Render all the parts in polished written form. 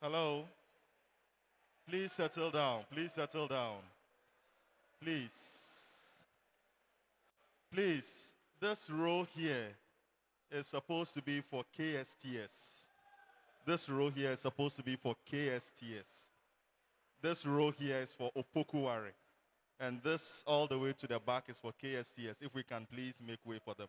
Hello? Please settle down. Please settle down. Please. Please. This row here is supposed to be for KSTS. This row here is supposed to be for KSTS. This row here is for Opoku Ware. And this all the way to the back is for KSTS. If we can please make way for them.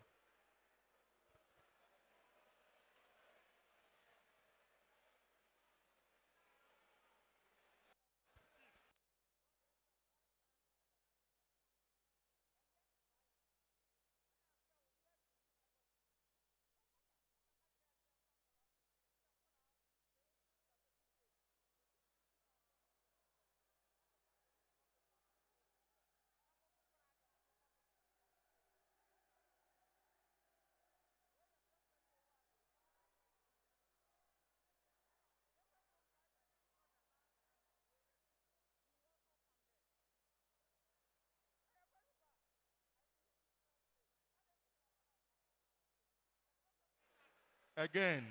Again,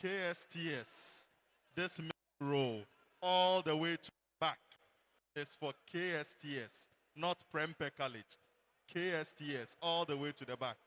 KSTS. This middle row all the way to back is for KSTS, not Prempeh College. KSTS all the way to the back.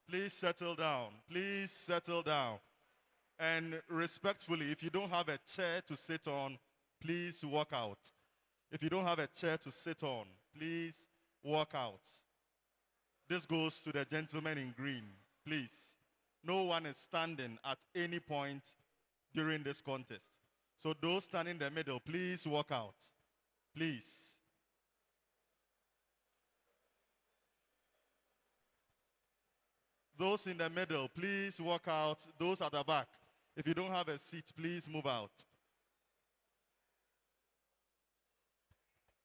Please settle down. Please settle down. And respectfully, if you don't have a chair to sit on, please walk out. If you don't have a chair to sit on, please walk out. This goes to the gentleman in green. Please. No one is standing at any point during this contest. So those standing in the middle, please walk out. Please. Those in the middle, please walk out. Those at the back, if you don't have a seat, please move out.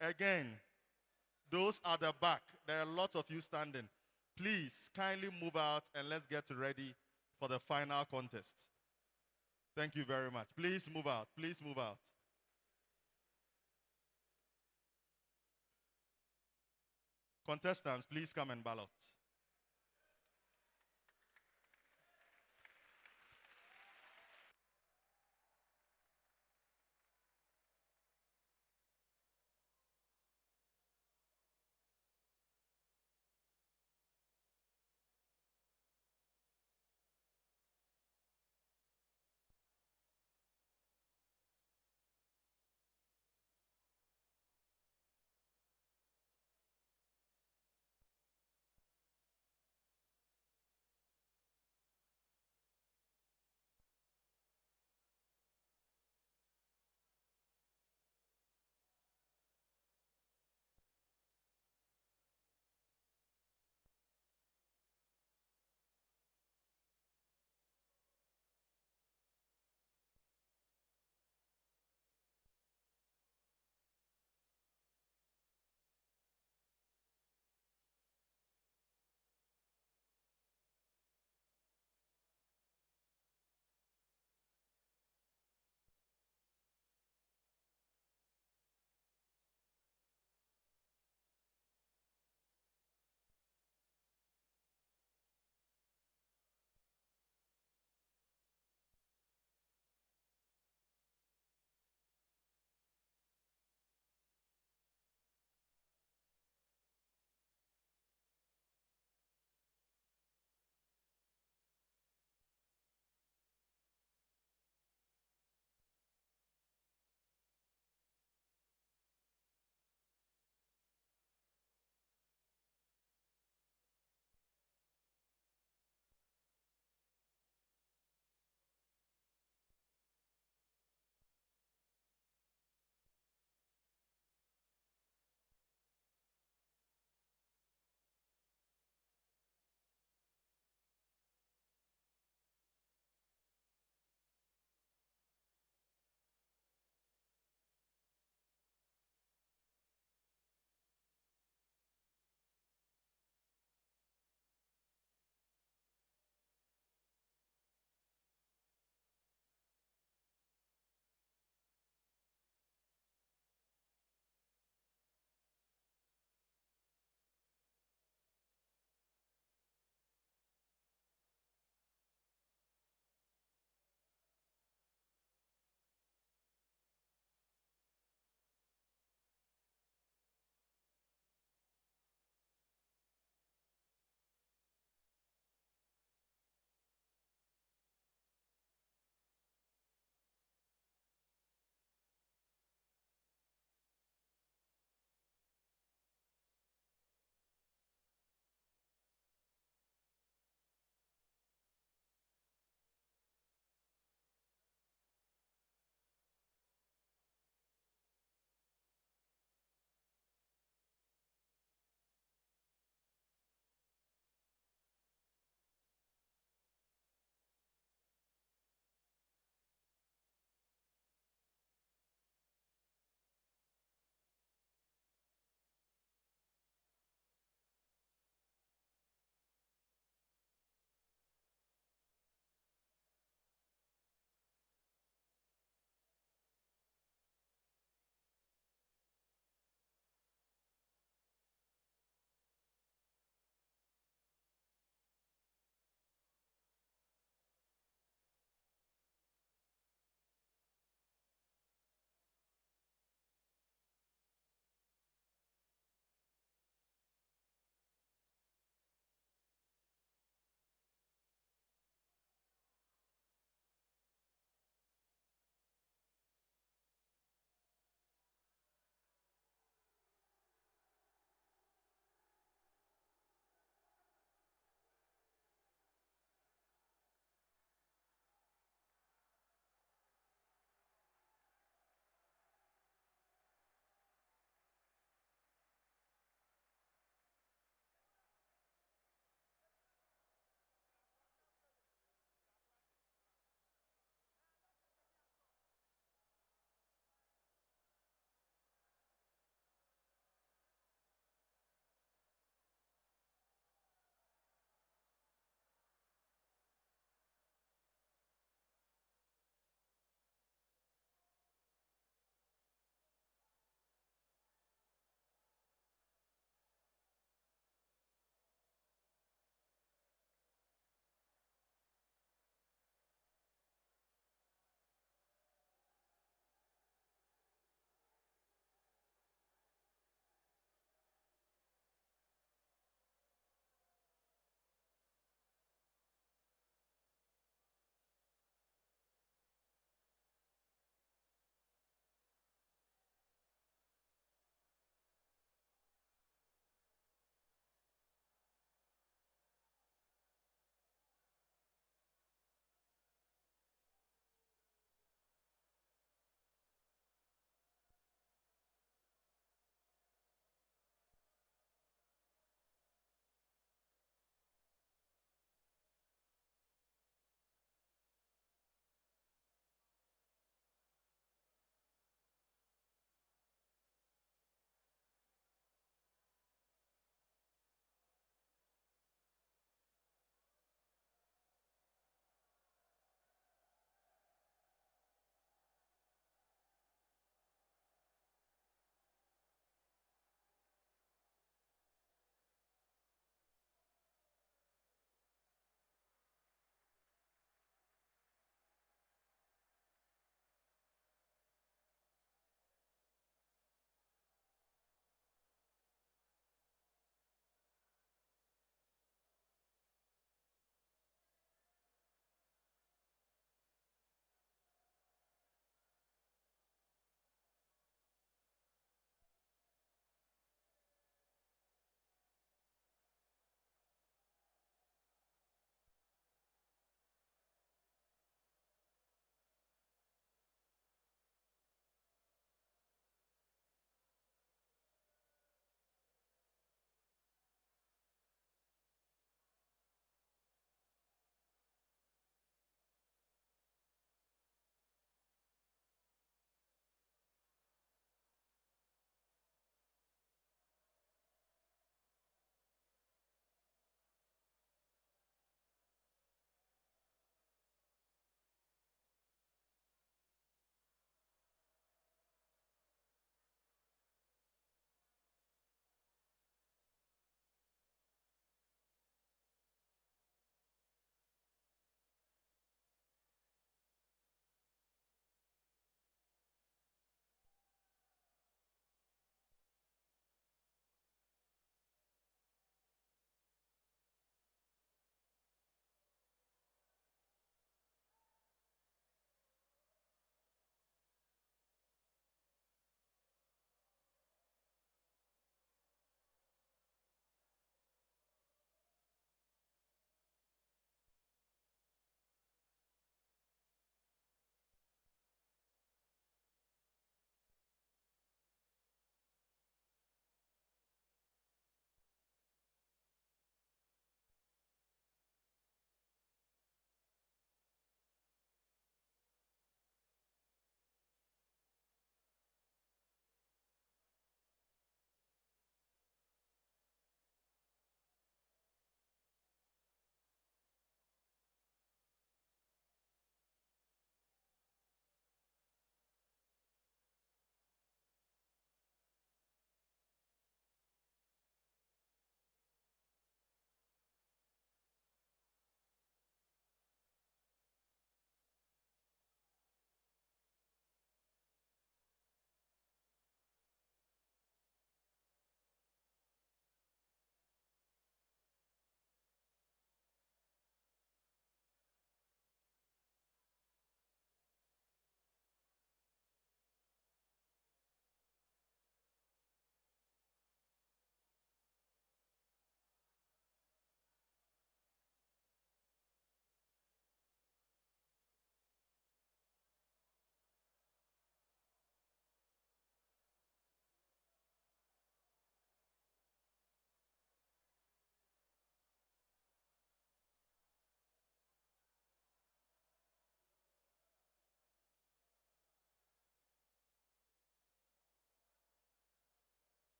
Again, Those at the back, there are a lot of you standing. Please kindly move out and let's get ready for the final contest. Thank you very much. Please move out. Please move out. Contestants, please come and ballot.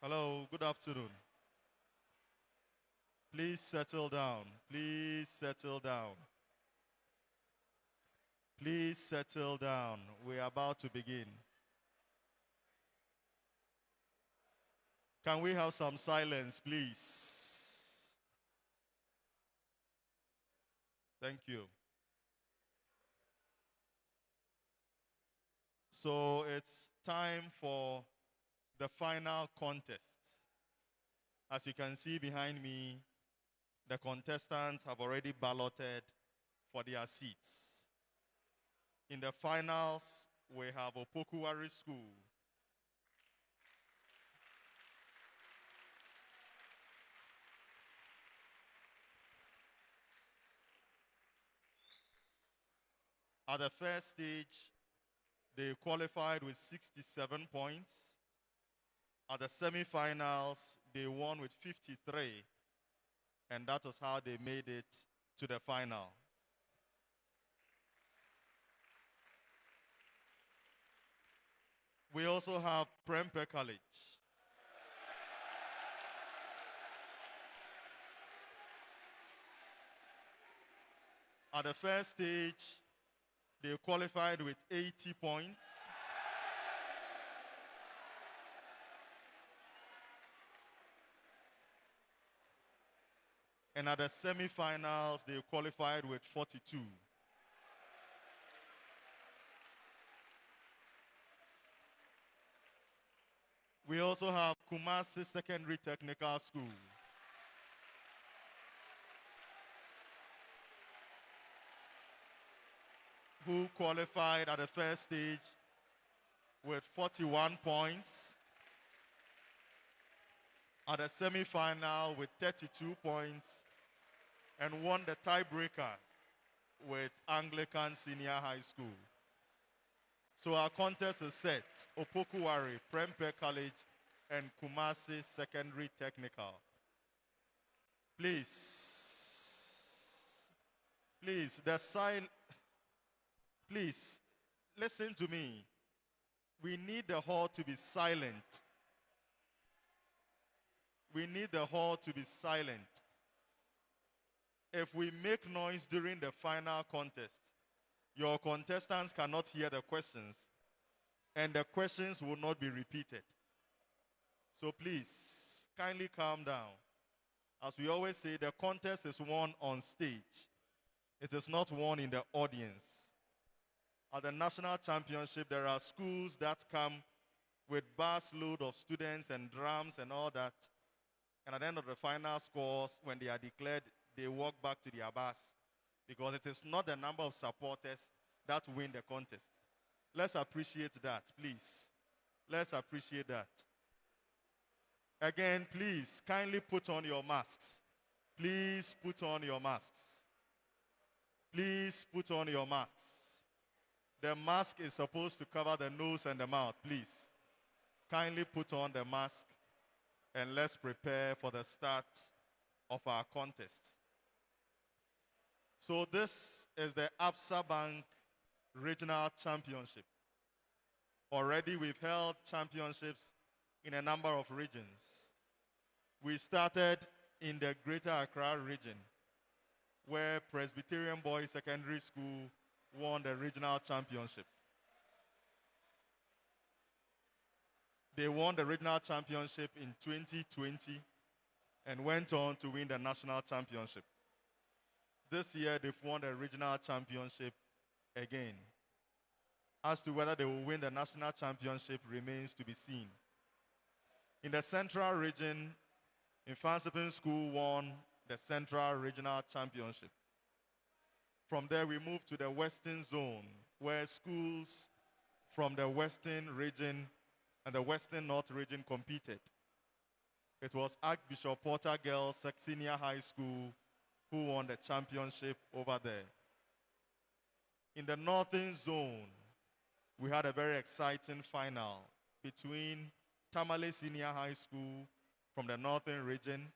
Hello, good afternoon. Please settle down. Please settle down. Please settle down. We are about to begin. Can we have some silence, please? Thank you. So it's time for the final contest. As you can see behind me, the contestants have already balloted for their seats. In the finals, we have Opoku Ware School. At the first stage, they qualified with 67 points. At the semifinals, they won with 53, and that is how they made it to the final. We also have Prempeh College. At the first stage, they qualified with 80 points. And at the semifinals, they qualified with 42. We also have Kumasi Secondary Technical School. Who qualified at the first stage with 41 points. At the semi-final with 32 points, and won the tiebreaker with Anglican Senior High School. So our contest is set. Opoku Ware, Prempeh College, and Kumasi Secondary Technical. Please, please, listen to me. We need the hall to be silent. We need the hall to be silent. If we make noise during the final contest, your contestants cannot hear the questions, and the questions will not be repeated. So please, kindly calm down. As we always say, the contest is won on stage. It is not won in the audience. At the national championship, there are schools that come with bus load of students and drums and all that. And at the end of the final scores, when they are declared, they walk back to their bus, because it is not the number of supporters that win the contest. Let's appreciate that, please. Let's appreciate that. Again, please, kindly put on your masks. Please put on your masks. Please put on your masks. The mask is supposed to cover the nose and the mouth, please. Kindly put on the mask, and let's prepare for the start of our contest. So this is the Absa Bank Regional Championship. Already we've held championships in a number of regions. We started in the Greater Accra region, where Presbyterian Boys Secondary School won the regional championship. They won the regional championship in 2020 and went on to win the national championship. This year, they've won the regional championship again. As to whether they will win the national championship remains to be seen. In the central region, Infansipin School won the Central Regional Championship. From there, we moved to the Western Zone, where schools from the Western region and the Western North region competed. It was Archbishop Porter Girls Senior High School who won the championship over there. In the Northern Zone, we had a very exciting final between Tamale Senior High School from the Northern region,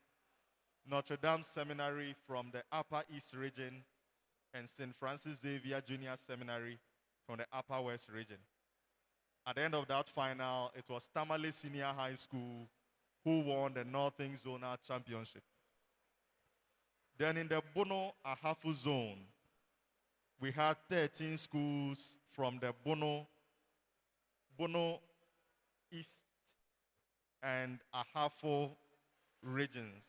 Notre Dame Seminary from the Upper East region, and St. Francis Xavier Junior Seminary from the Upper West region. At the end of that final, it was Tamale Senior High School who won the Northern Zonal Championship. Then in the Bono Ahafu zone, we had 13 schools from the Bono East and Ahafo regions.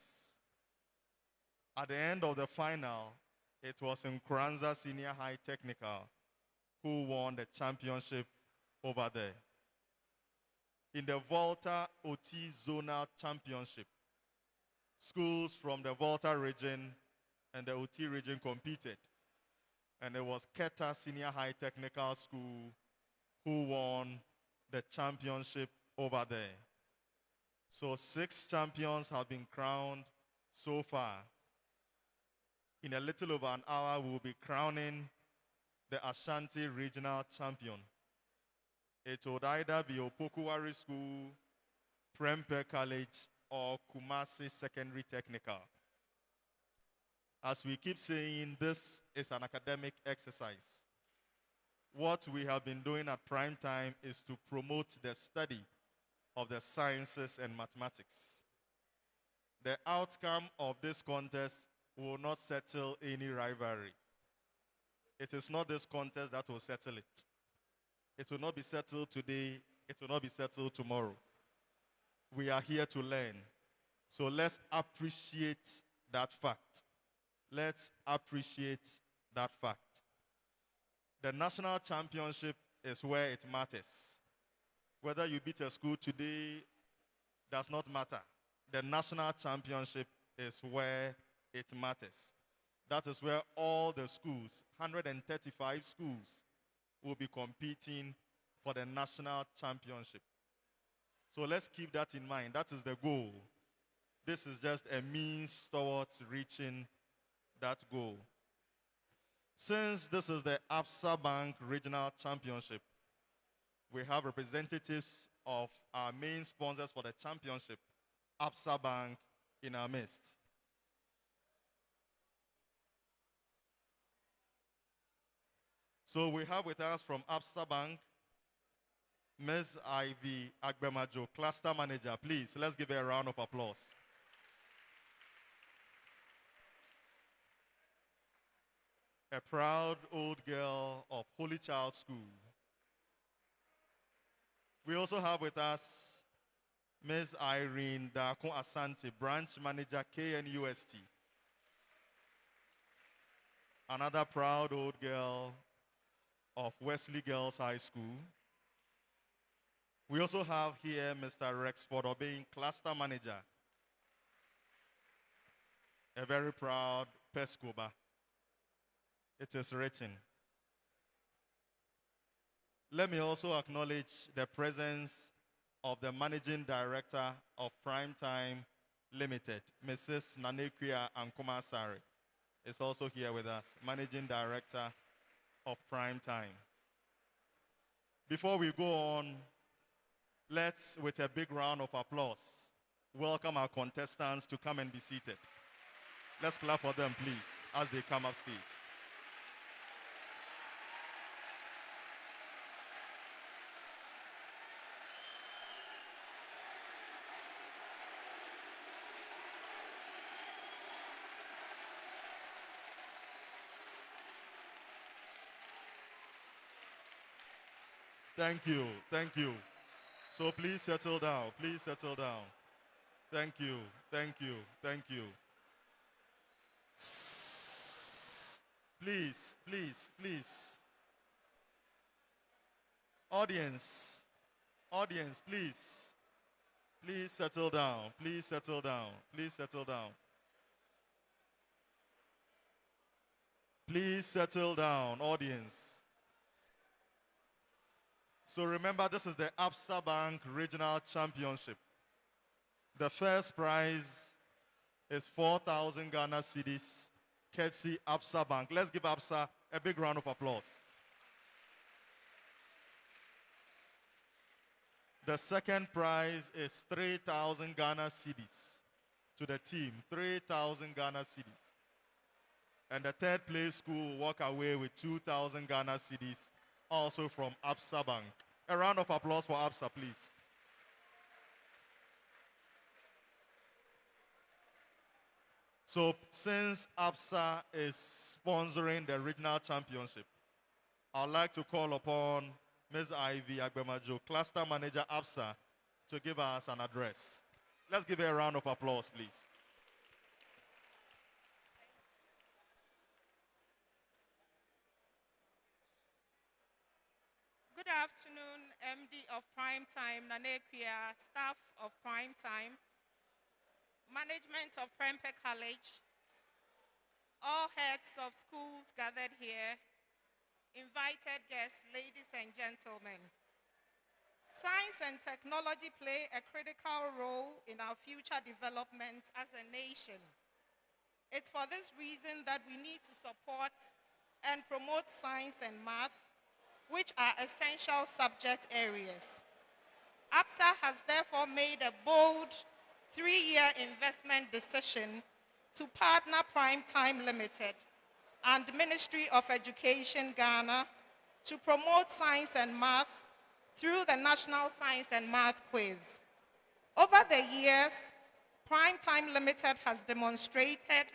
At the end of the final, it was Nkuranza Senior High Technical who won the championship over there. In the Volta OT Zonal Championship, schools from the Volta region and the OT region competed. And it was Keta Senior High Technical School who won the championship over there. So 6 champions have been crowned so far. In a little over an hour, we'll be crowning the Ashanti Regional Champion. It would either be Opoku Ware School, Prempeh College, or Kumasi Secondary Technical. As we keep saying, this is an academic exercise. What we have been doing at Prime Time is to promote the study of the sciences and mathematics. The outcome of this contest will not settle any rivalry. It is not this contest that will settle it. It will not be settled today. It will not be settled tomorrow. We are here to learn. So let's appreciate that fact. Let's appreciate that fact. The national championship is where it matters. Whether you beat a school today does not matter. The national championship is where it matters. That is where all the schools, 135 schools, will be competing for the national championship. So let's keep that in mind. That is the goal. This is just a means towards reaching that goal. Since this is the Absa Bank Regional Championship, we have representatives of our main sponsors for the championship, Absa Bank, in our midst. So we have with us from Absa Bank, Ms. Ivy Agbemajo, Cluster Manager. Please, let's give her a round of applause. A proud old girl of Holy Child School. We also have with us Ms. Irene Dakon Asante, Branch Manager, KNUST. Another proud old girl of Wesley Girls High School. We also have here Mr. Rexford Obeying, Cluster Manager. A very proud Pescoba. It is written. Let me also acknowledge the presence of the Managing Director of Primetime Limited, Mrs. Nanekuya Ankumasari, is also here with us, Managing Director of Primetime. Before we go on, let's, with a big round of applause, welcome our contestants to come and be seated. Let's clap for them, please, as they come up stage. Thank you, thank you. So please settle down, please settle down. Thank you, thank you, thank you. Please, please, please. Audience, audience, please. Please settle down, please settle down, please settle down. Please settle down, audience. So remember, this is the Absa Bank Regional Championship. The first prize is 4,000 Ghana cedis, courtesy Absa Bank. Let's give Absa a big round of applause. The second prize is 3,000 Ghana cedis to the team, 3,000 Ghana cedis. And the third place school will walk away with 2,000 Ghana cedis, also from Absa Bank. A round of applause for Absa, please. So since Absa is sponsoring the regional championship, I'd like to call upon Ms. Ivy Agbemajo, Cluster Manager Absa, to give us an address. Let's give her a round of applause, please. Good afternoon, MD of Primetime, Nanekia, staff of Primetime, management of Prempeh College, all heads of schools gathered here, invited guests, ladies and gentlemen. Science and technology play a critical role in our future development as a nation. It's for this reason that we need to support and promote science and math, which are essential subject areas. Absa has therefore made a bold 3-year investment decision to partner Primetime Limited and the Ministry of Education Ghana to promote science and math through the National Science and Math Quiz. Over the years, Primetime Limited has demonstrated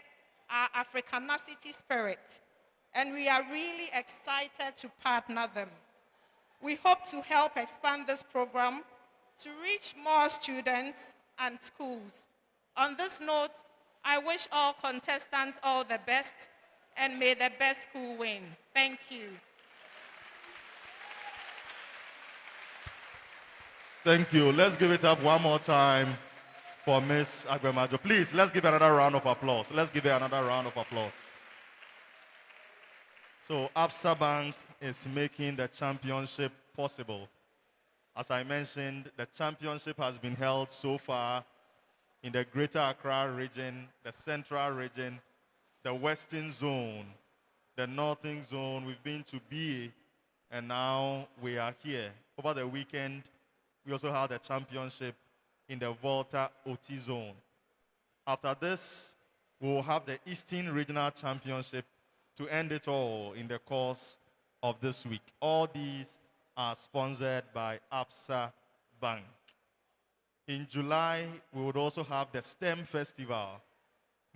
our Africanacity spirit, and we are really excited to partner them. We hope to help expand this program to reach more students and schools. On this note, I wish all contestants all the best, and may the best school win. Thank you. Thank you. Let's give it up one more time for Ms. Agbemajo. Please, let's give another round of applause. Let's give her another round of applause. So Absa Bank is making the championship possible. As I mentioned, the championship has been held so far in the Greater Accra region, the Central region, the Western Zone, the Northern Zone. We've been to BA, and now we are here. Over the weekend, we also had a championship in the Volta OT Zone. After this, we will have the Eastern Regional Championship to end it all in the course of this week. All these are sponsored by Absa Bank. In July, we would also have the STEM Festival,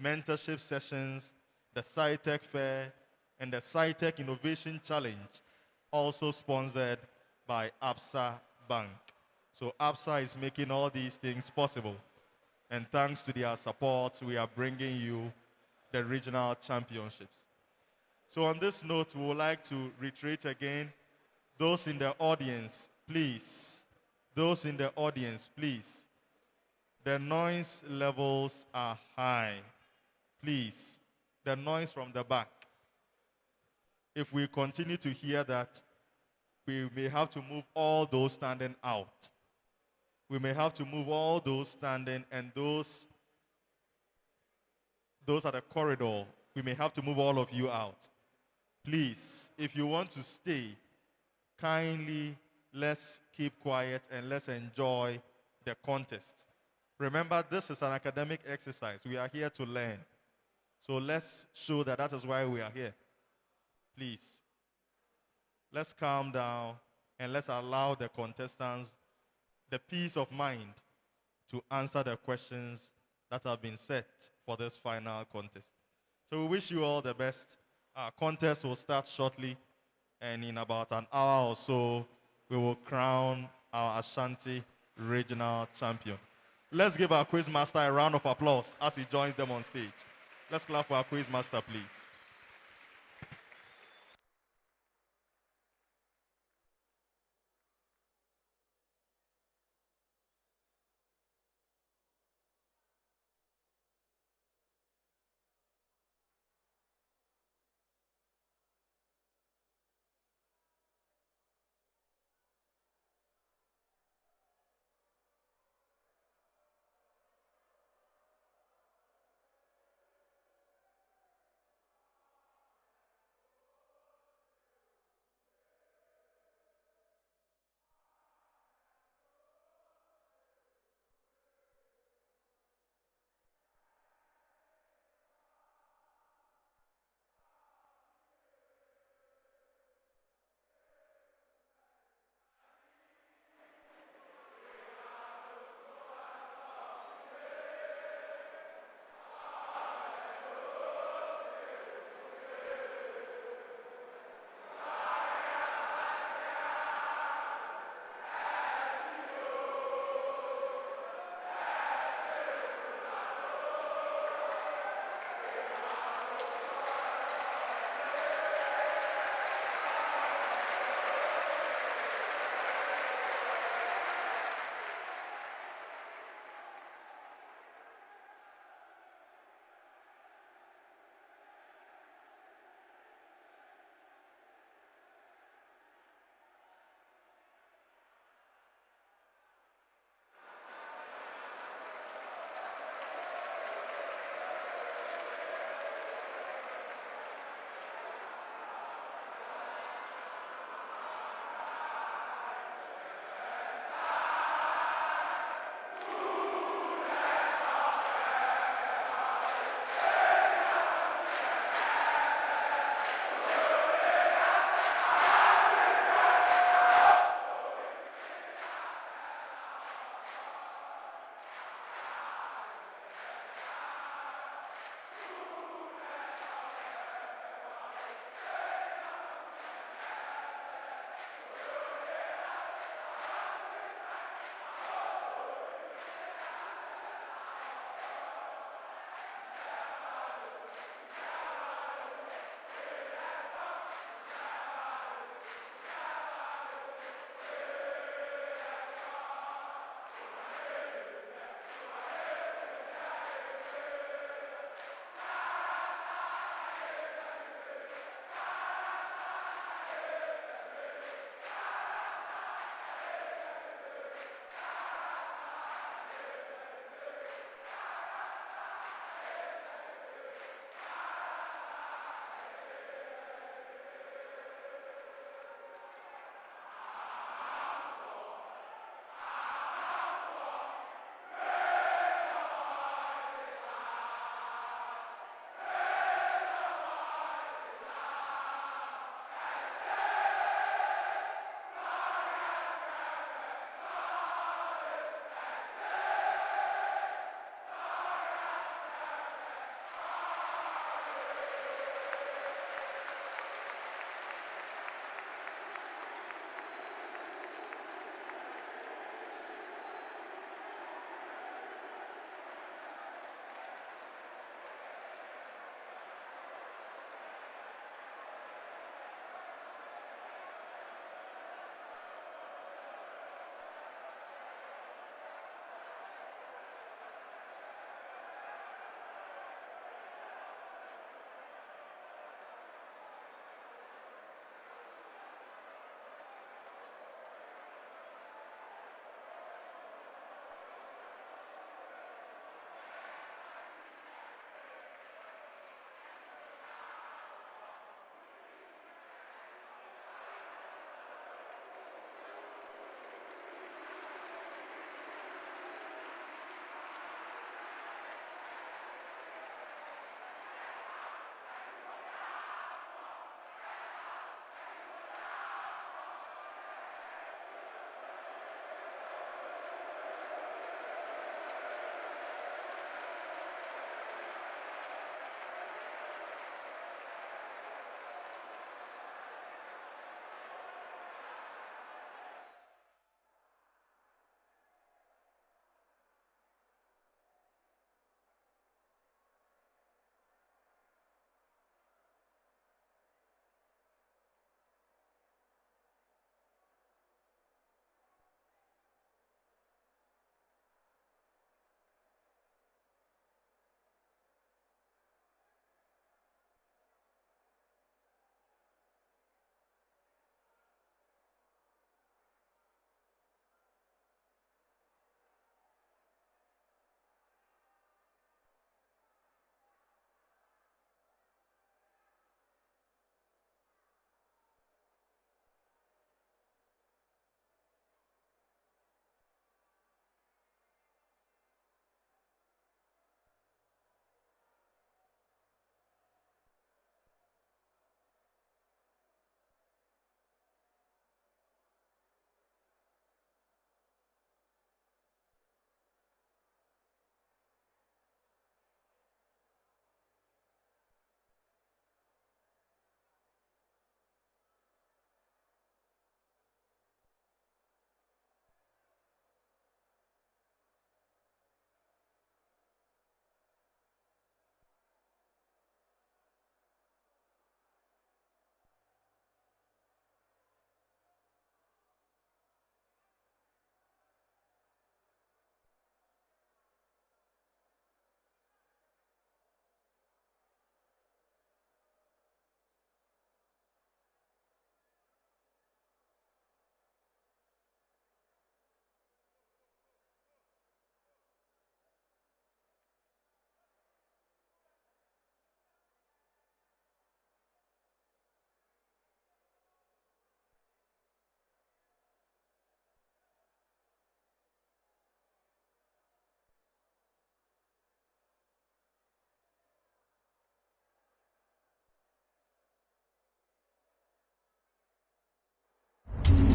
mentorship sessions, the SciTech Fair, and the SciTech Innovation Challenge, also sponsored by Absa Bank. So Absa is making all these things possible. And thanks to their support, we are bringing you the regional championships. So on this note, we would like to reiterate again, those in the audience, please, those in the audience, please, the noise levels are high. Please, the noise from the back. If we continue to hear that, we may have to move all those standing out. We may have to move all those standing, and those at the corridor, we may have to move all of you out. Please, if you want to stay, kindly let's keep quiet and let's enjoy the contest. Remember, this is an academic exercise. We are here to learn. So let's show that is why we are here. Please, let's calm down and let's allow the contestants the peace of mind to answer the questions that have been set for this final contest. So we wish you all the best. Our contest will start shortly, and in about an hour or so, we will crown our Ashanti Regional Champion. Let's give our quiz master a round of applause as he joins them on stage. Let's clap for our quiz master, please.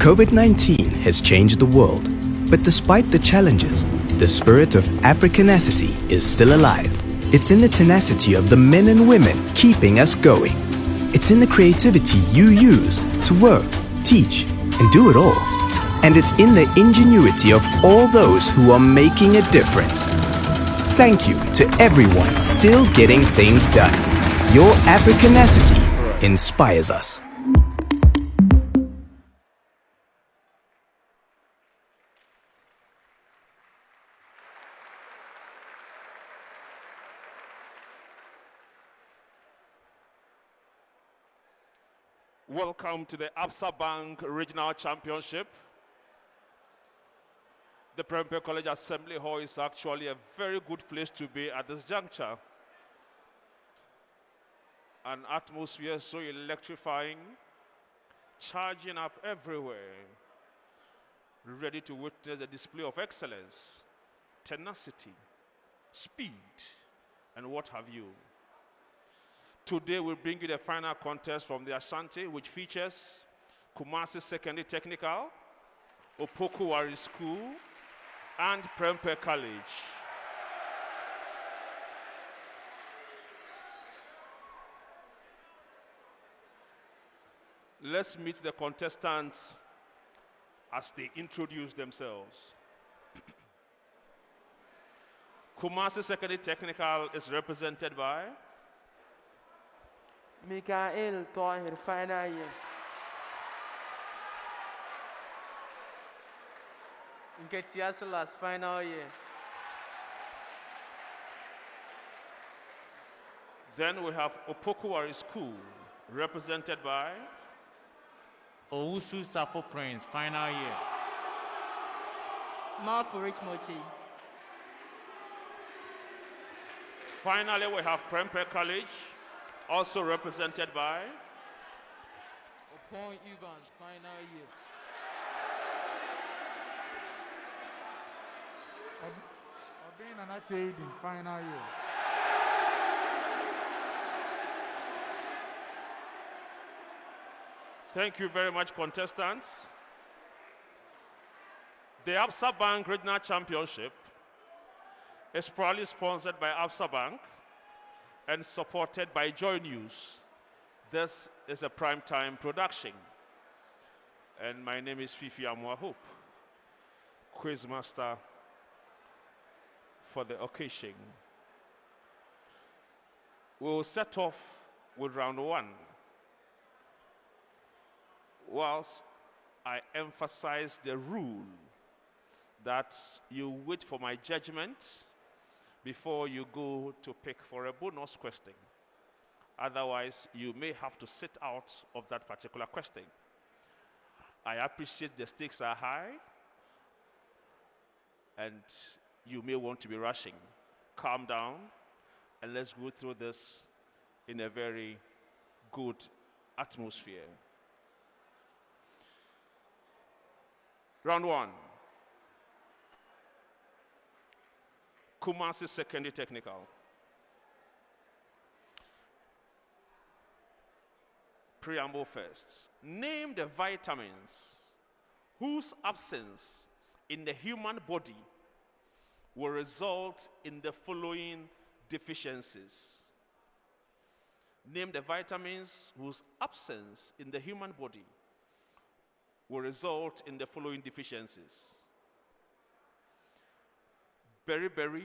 COVID-19 has changed the world, but despite the challenges, the spirit of Africanacity is still alive. It's in the tenacity of the men and women keeping us going. It's in the creativity you use to work, teach, and do it all. And it's in the ingenuity of all those who are making a difference. Thank you to everyone still getting things done. Your Africanacity inspires us. Welcome to the Absa Bank Regional Championship. The Prempeh College Assembly Hall is actually a very good place to be at this juncture. An atmosphere so electrifying, charging up everywhere, ready to witness a display of excellence, tenacity, speed, and what have you. Today we'll bring you the final contest from the Ashanti, which features Kumasi Secondary Technical, Opoku Ware School, and Prempeh College. Let's meet the contestants as they introduce themselves. Kumasi Secondary Technical is represented by Mikael Tohir, final year. Nketiasilas, final year. Then we have Opoku Ware School, represented by Owusu Safo Prince, final year. Marfu Rich Mochi. Finally, we have Prempeh College, also represented by Upon Evans, final year. Obin and Achaid in final year. Thank you very much, contestants. The Absa Bank Regional Championship is proudly sponsored by Absa Bank and supported by Joy News. This is a primetime production. And my name is Fifi Amwahope, Quizmaster for the occasion. We'll set off with round one. Whilst I emphasize the rule that you wait for my judgment before you go to pick for a bonus question. Otherwise, you may have to sit out of that particular question. I appreciate the stakes are high, and you may want to be rushing. Calm down, and let's go through this in a very good atmosphere. Round one. Kumasi Secondary Technical. Preamble first. Name the vitamins whose absence in the human body will result in the following deficiencies. Name the vitamins whose absence in the human body will result in the following deficiencies. Beriberi,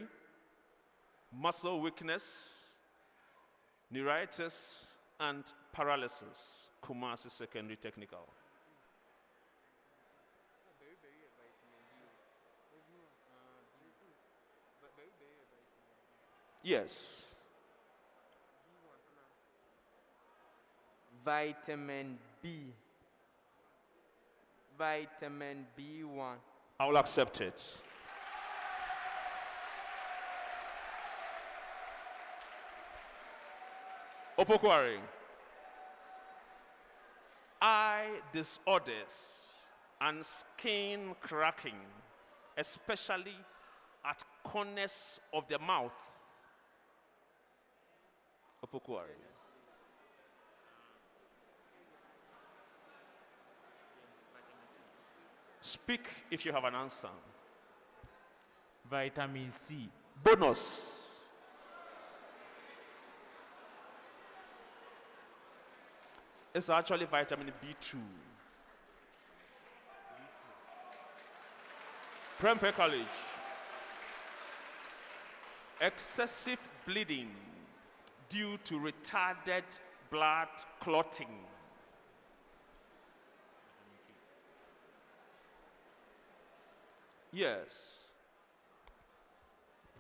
muscle weakness, neuritis, and paralysis. Kumasi Secondary Technical. Yes. Vitamin B. Vitamin B1. I will accept it. Opoku Ware. Eye disorders and skin cracking, especially at corners of the mouth. Opoku Ware. Speak if you have an answer. Vitamin C. Bonus. It's actually vitamin B2. Prempeh College. Excessive bleeding due to retarded blood clotting. Yes,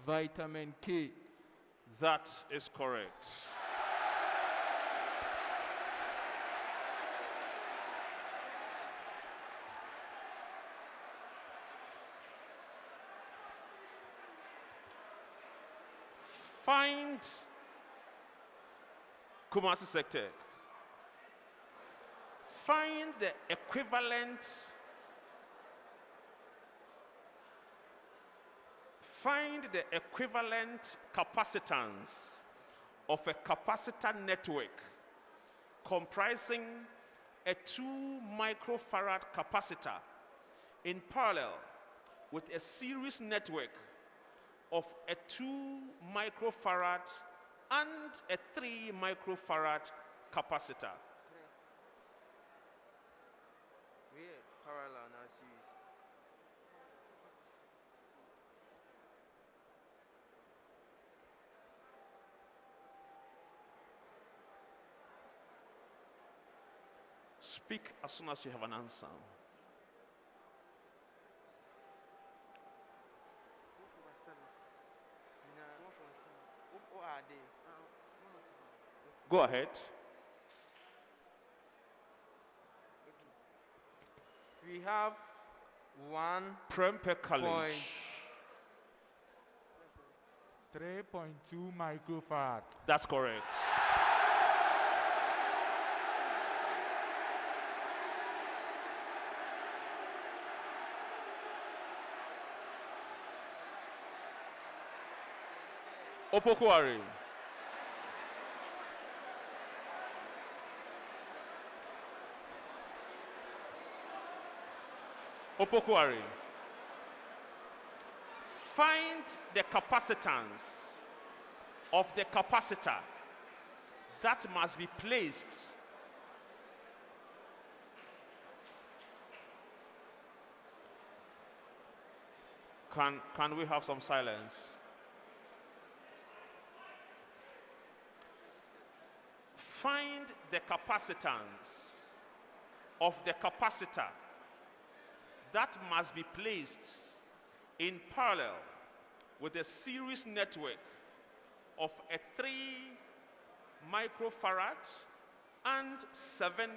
Vitamin K. that is correct. Find Kumasi Sec. Find the equivalent. Find the equivalent capacitance of a capacitor network comprising a 2 microfarad capacitor in parallel with a series network of a 2 microfarad and a 3 microfarad capacitor. We parallel now series. Speak as soon as you have an answer. Go ahead. We have 1 Prempeh College. 3.2 microfarad. That's correct. Opoku Ware. Opoku Ware. Find the capacitance of the capacitor that must be placed Can we have some silence? Find the capacitance of the capacitor that must be placed in parallel with a series network of a 3 microfarad and 7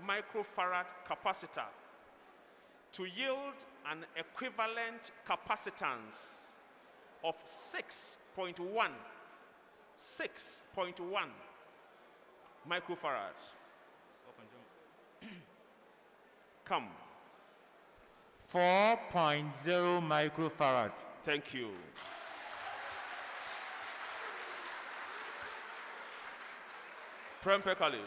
microfarad capacitor to yield an equivalent capacitance of 6.1 microfarad. Come. 4.0 microfarad. Thank you. Prempeh College.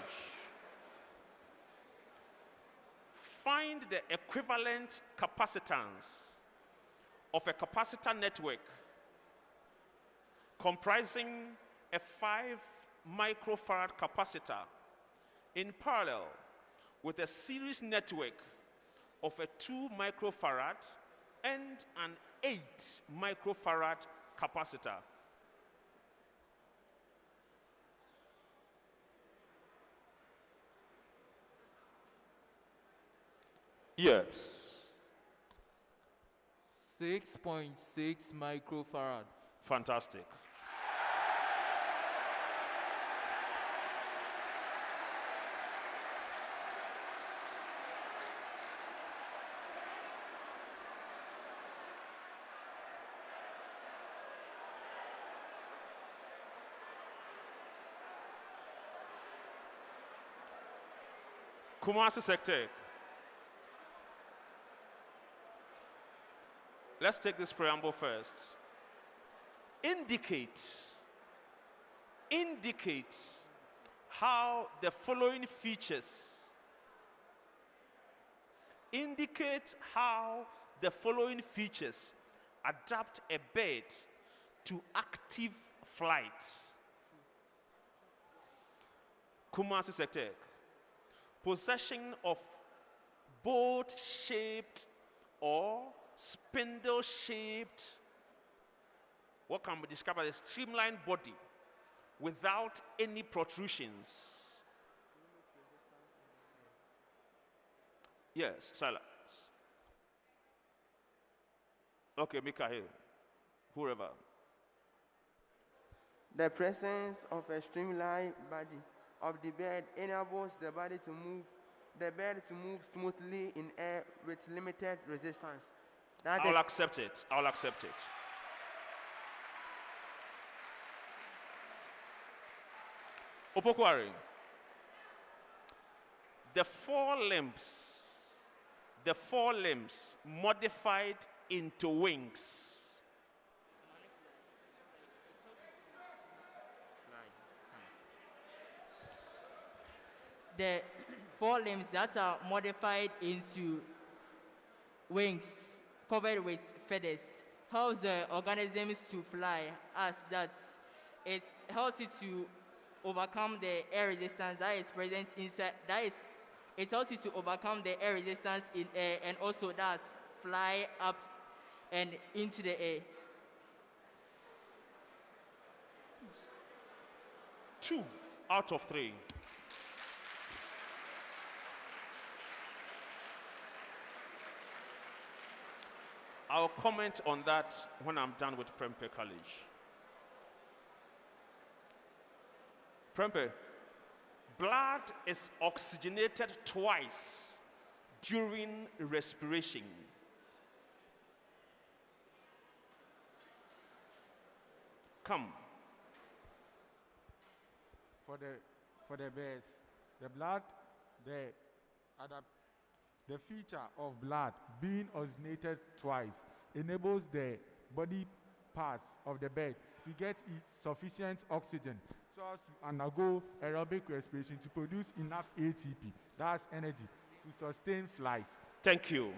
Find the equivalent capacitance of a capacitor network comprising a 5 microfarad capacitor in parallel with a series network of a 2 microfarad and an 8 microfarad capacitor. Yes. 6.6 microfarad. Fantastic. Kumasi Sec. Let's take this preamble first. Indicate how the following features Indicate how the following features adapt a bird to active flight. Kumasi Sec. Possession of boat-shaped or spindle-shaped, what can be described as a streamlined body without any protrusions. Yes, silence. Okay, Mikael, whoever. The presence of a streamlined body of the bird enables the bird to move smoothly in air with limited resistance. I'll accept it. I'll accept it. Opoku Ware. The four limbs modified into wings. The four limbs that are modified into wings covered with feathers helps the organisms to fly, as that it helps it to overcome the air resistance that is present inside. It helps you to overcome the air resistance in air, and also does fly up and into the air. 2 out of 3. I'll comment on that when I'm done with Prempeh College. Prempeh, blood is oxygenated twice during respiration. Come. For the bears, the blood, the feature of blood being oxygenated twice enables the body parts of the bird to get sufficient oxygen so as to undergo aerobic respiration to produce enough ATP, that's energy, to sustain flight. Thank you.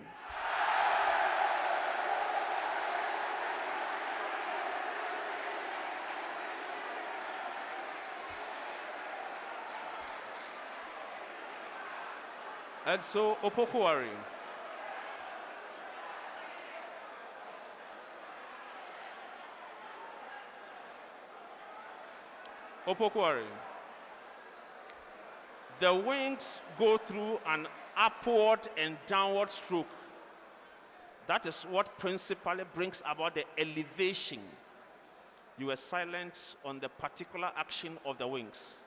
And so, Opoku Ware. Opoku Ware. The wings go through an upward and downward stroke. That is what principally brings about the elevation. You were silent on the particular action of the wings.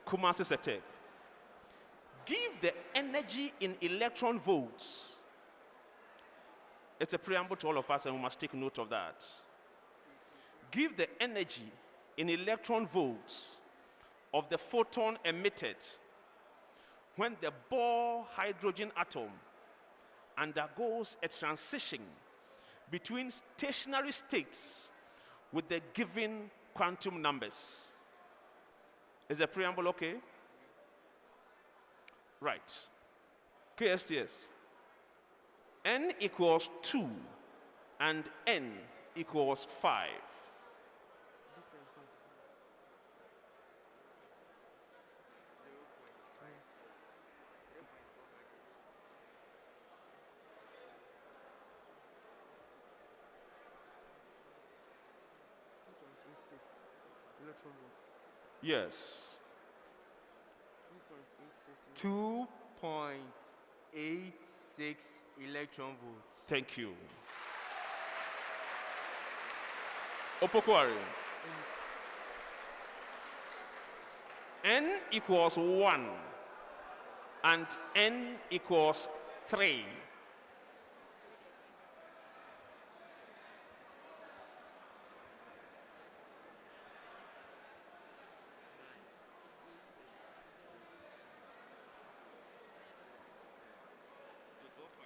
Kumasi Sec. Give the energy in electron volts. It's a preamble to all of us, and we must take note of that. Give the energy in electron volts of the photon emitted when the Bohr hydrogen atom undergoes a transition between stationary states with the given quantum numbers. Is the preamble okay? Right. KSTS. N equals 2 and N equals 5. Yes. 2.86 electron volts. Thank you. Opoku Ware. N equals 1 and N equals 3.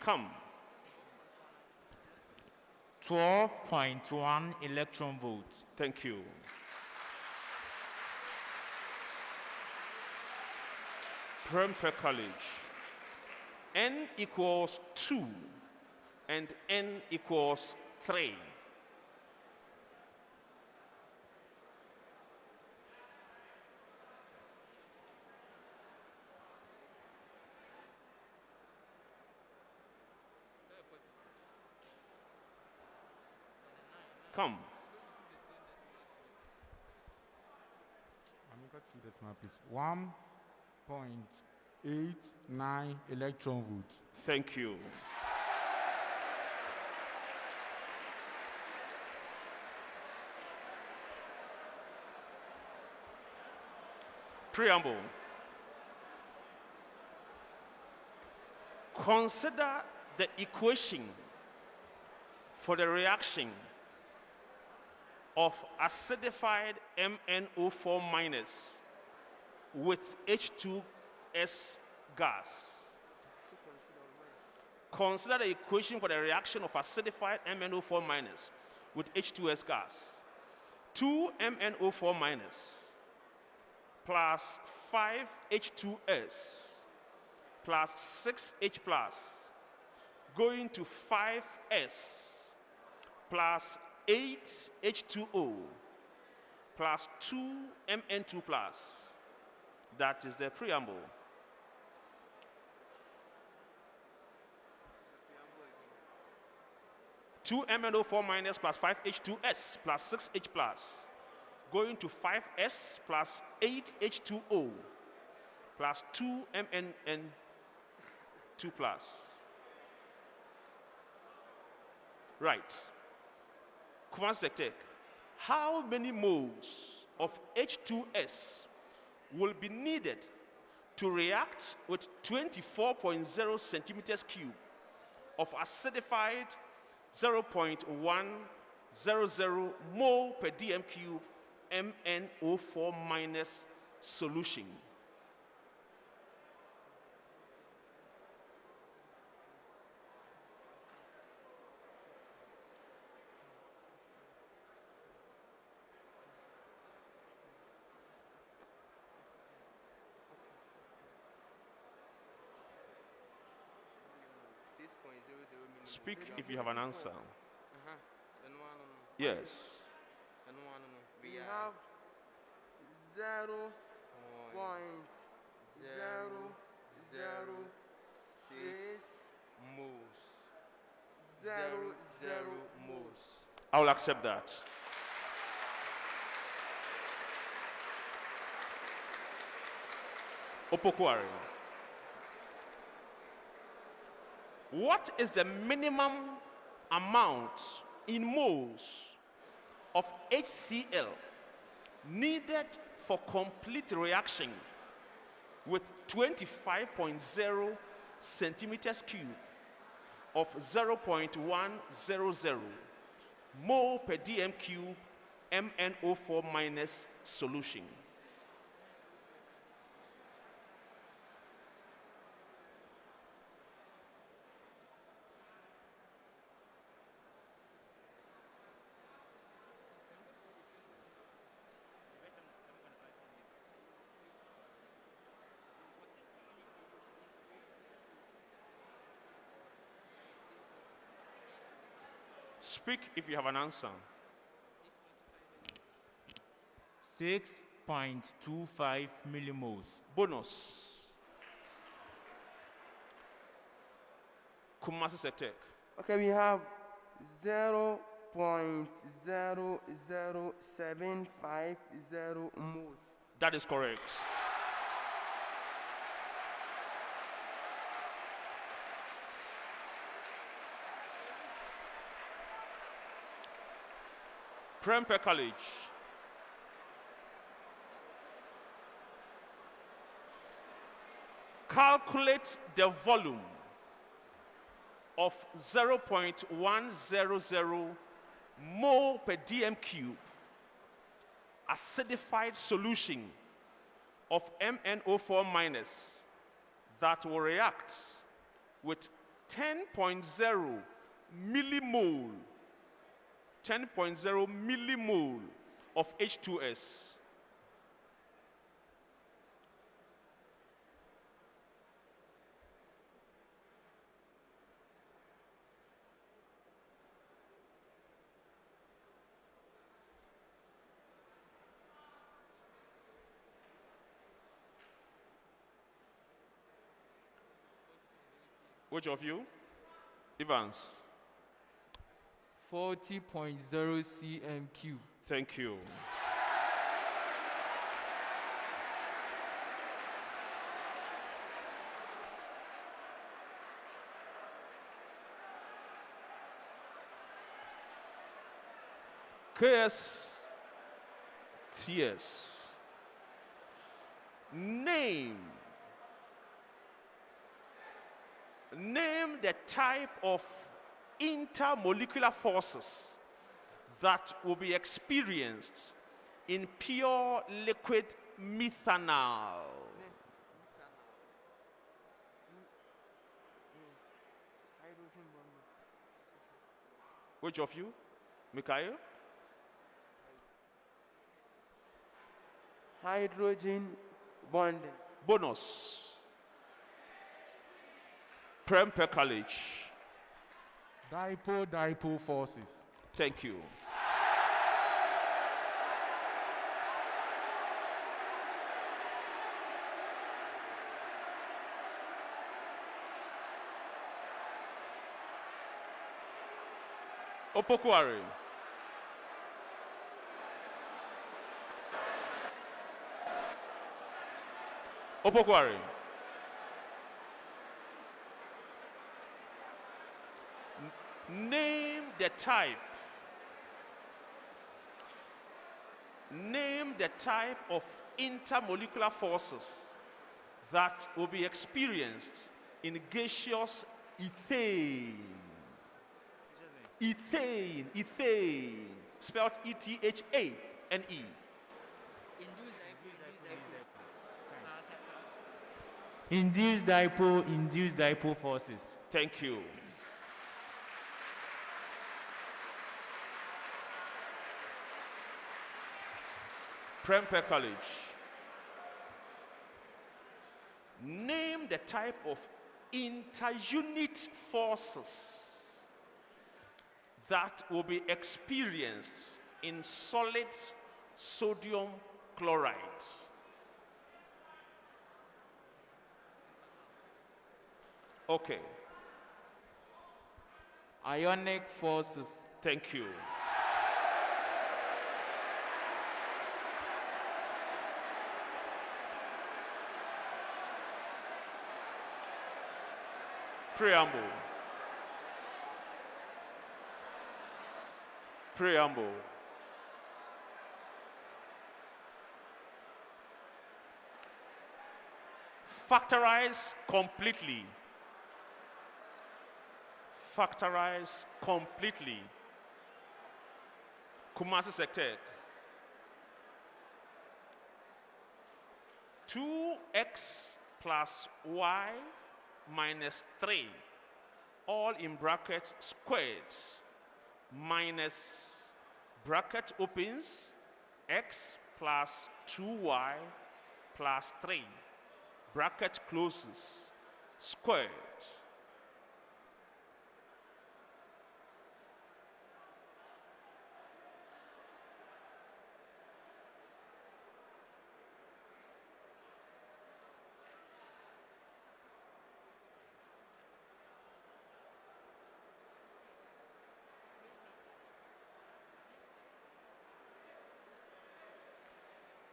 Come. 12.1 electron volts. Thank you. Prempeh College. N equals 2 and N equals 3. Come. I'm going to see this map, please. 1.89 electron volts. Thank you. Preamble. Consider the equation for the reaction of acidified MnO4 minus with H2S gas. Consider the equation for the reaction of acidified MnO4 minus with H2S gas. 2MnO4 minus plus 5H2S plus 6H plus going to 5S plus 8H2O plus 2Mn2 plus. That is the preamble. Two MnO4 minus plus 5H2S plus 6H plus going to 5S plus 8H2O plus 2Mn2 plus. Right. Kumasi Sec. How many moles of H2S will be needed to react with 24.0 centimeters cube of acidified 0.100 mole per dm cube MnO4 minus solution? Speak if you have an answer. Yes. We have 0.006 moles. 0 moles. I will accept that. Opoku Ware. What is the minimum amount in moles of HCl needed for complete reaction with 25.0 centimeters cube of 0.100 mole per dm cube MnO4 minus solution? Speak if you have an answer. 6.25 millimoles. Bonus. Kumasi Sec. Okay, we have 0.00750 moles. That is correct. Prempeh College. Calculate the volume of 0.100 mole per dm cube acidified solution of MnO4 minus that will react with 10.0 millimole 10.0 millimole of H2S. Which of you? Evans. 40.0 cm3. Thank you. KSTS. Name the type of intermolecular forces that will be experienced in pure liquid methanol. Hydrogen bonding. Which of you? Mikhail? Hydrogen bonding. Bonus. Prempeh College. Dipole forces. Thank you. Opoku Ware. Opoku Ware. Name the type. Name the type of intermolecular forces that will be experienced in gaseous ethane. Ethane, spelled E-T-H-A-N-E. Induced dipole forces. Thank you. Prempeh College. Name the type of interunit forces that will be experienced in solid sodium chloride. Okay, Ionic forces. thank you. Preamble. Factorize completely. Factorize completely. Kumasi Sec. 2x plus y minus 3, all in brackets squared, minus bracket opens x plus 2y plus 3, bracket closes, squared.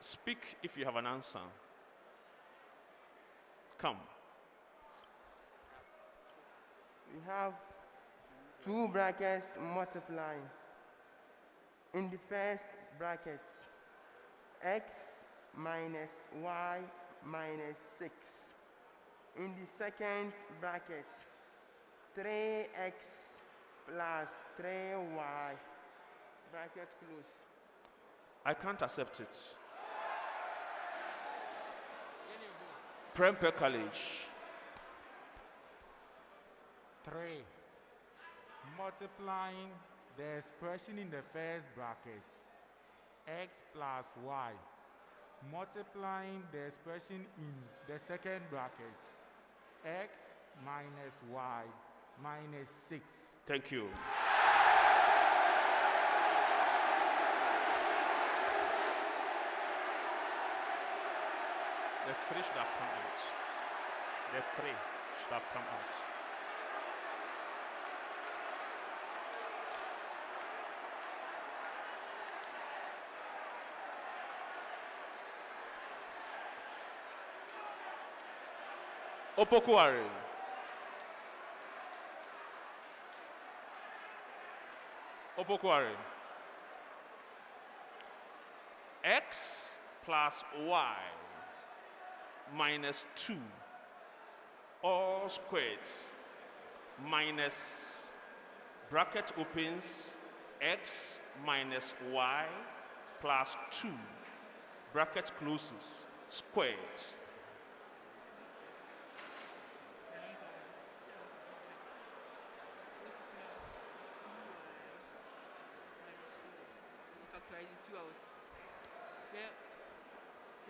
Speak if you have an answer. Come. We have two brackets multiplying. In the first bracket, x minus y minus 6. In the second bracket, 3x plus 3y, bracket close. I can't accept it. Prempeh College. 3. Multiplying the expression in the first bracket, x plus y. Multiplying the expression in the second bracket, x minus y minus 6. Thank you. The 3 should have come out. The 3 should have come out. Opoku Ware. Opoku Ware. X plus y minus 2 all squared minus bracket opens x minus y plus 2 bracket closes squared. Factorizing 2 out.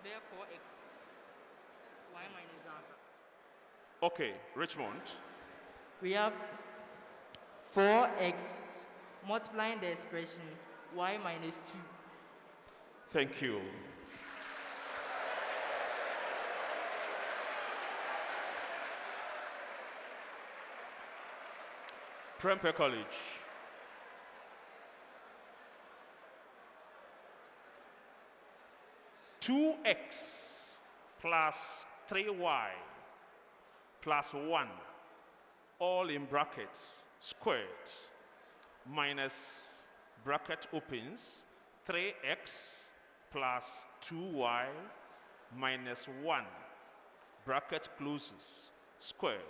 There 4x y minus Okay, Richmond. we have 4x multiplying the expression y minus 2. Thank you. Prempeh College. Two x plus 3y plus 1, all in brackets, squared, minus bracket opens 3x plus 2y minus 1, bracket closes, squared.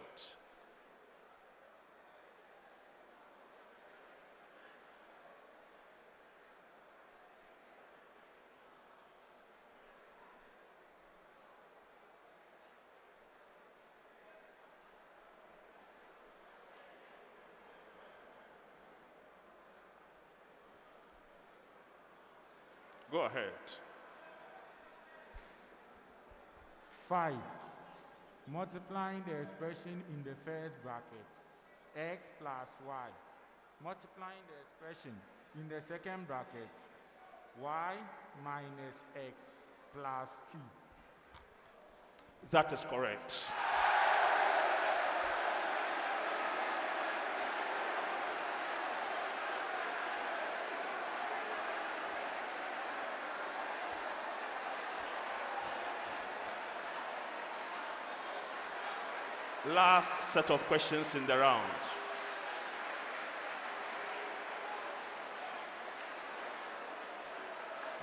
Go ahead. 5. Multiplying the expression in the first bracket, x plus y. Multiplying the expression in the second bracket, y minus x plus 2. That is correct. Last set of questions in the round.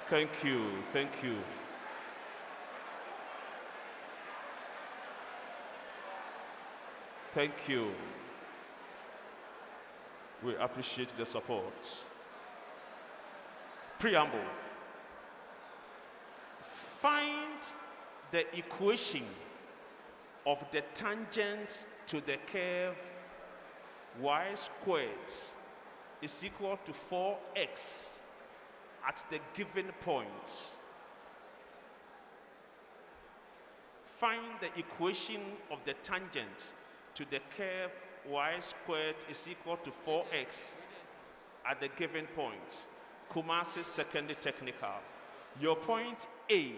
Thank you, thank you. Thank you. We appreciate the support. Preamble. Find the equation of the tangent to the curve y squared is equal to 4x at the given point. Find the equation of the tangent to the curve y squared is equal to 4x at the given point. Kumasi Secondary Technical. Your point A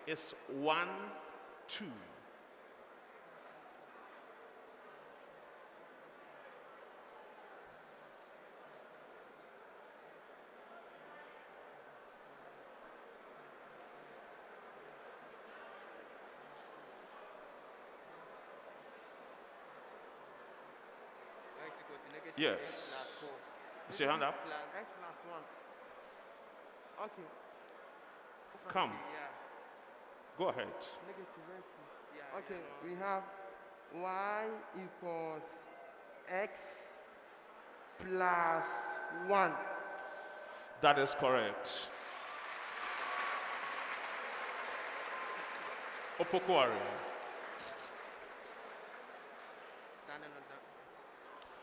is 1, 2. Yes. Is your hand up? X plus 1. Okay. Come. Yeah. Go ahead. Negative y2. Okay, we have y equals x plus 1. That is correct. Opoku Ware.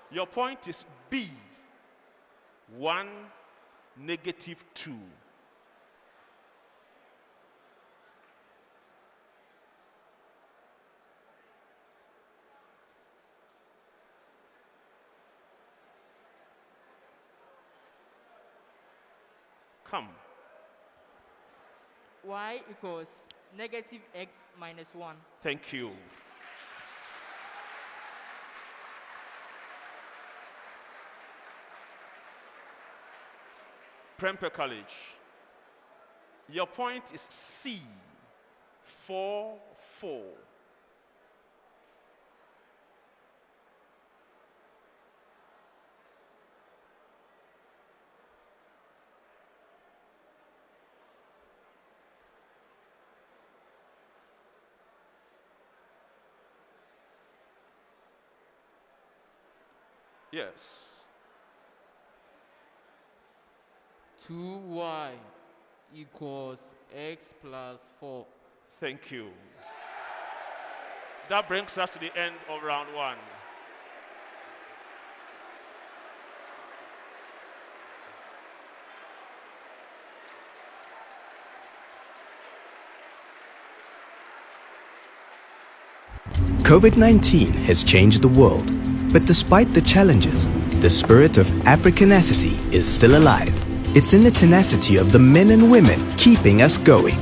Your point is B, 1, negative 2. Come. Y equals negative x minus 1. Thank you. Prempeh College. Your point is C, 4, 4. Yes. 2y equals x plus 4. Thank you. That brings us to the end of round one. COVID-19 has changed the world, but despite the challenges, the spirit of Africanacity is still alive. It's in the tenacity of the men and women keeping us going.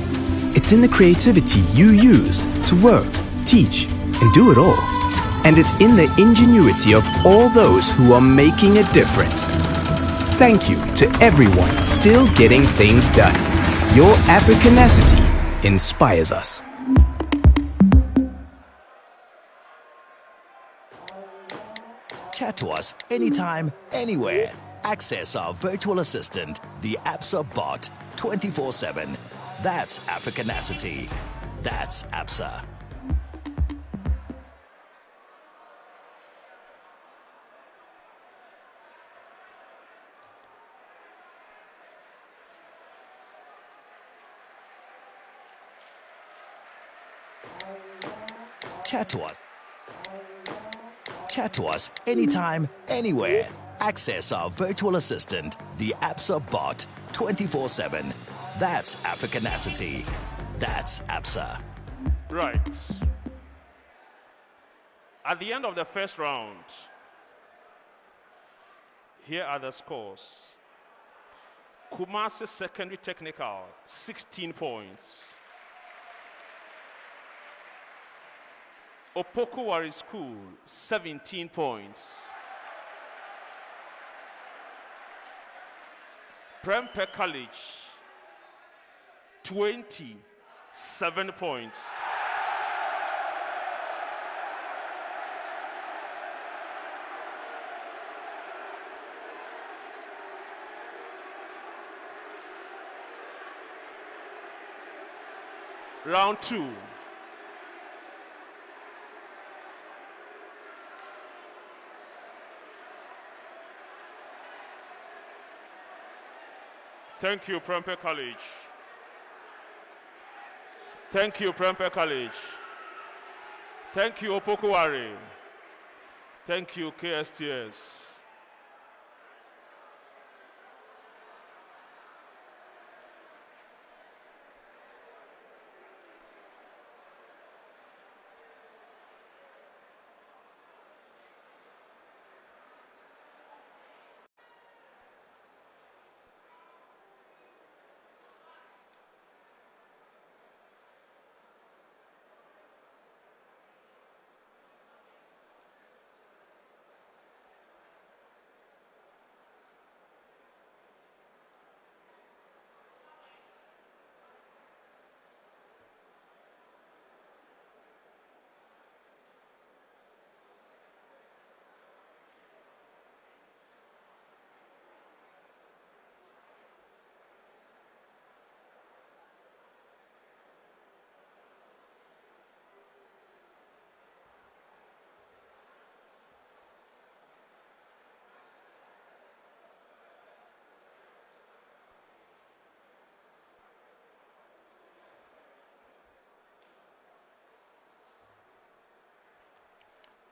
It's in the creativity you use to work, teach, and do it all. And it's in the ingenuity of all those who are making a difference. Thank you to everyone still getting things done. Your Africanacity inspires us. Chat to us anytime, anywhere. Access our virtual assistant, the Absa bot, 24/7. That's Africanacity. That's Absa. Chat to us. Chat to us anytime, anywhere. Access our virtual assistant, the Absa bot, 24/7. That's Africanacity. That's Absa. Right. At the end of the first round, here are the scores. Kumasi Secondary Technical, 16 points. Opoku Ware School, 17 points. Prempeh College, 27 points. Round two. Thank you, Prempeh College. Thank you, Prempeh College. Thank you, Opoku Ware. Thank you, KSTS.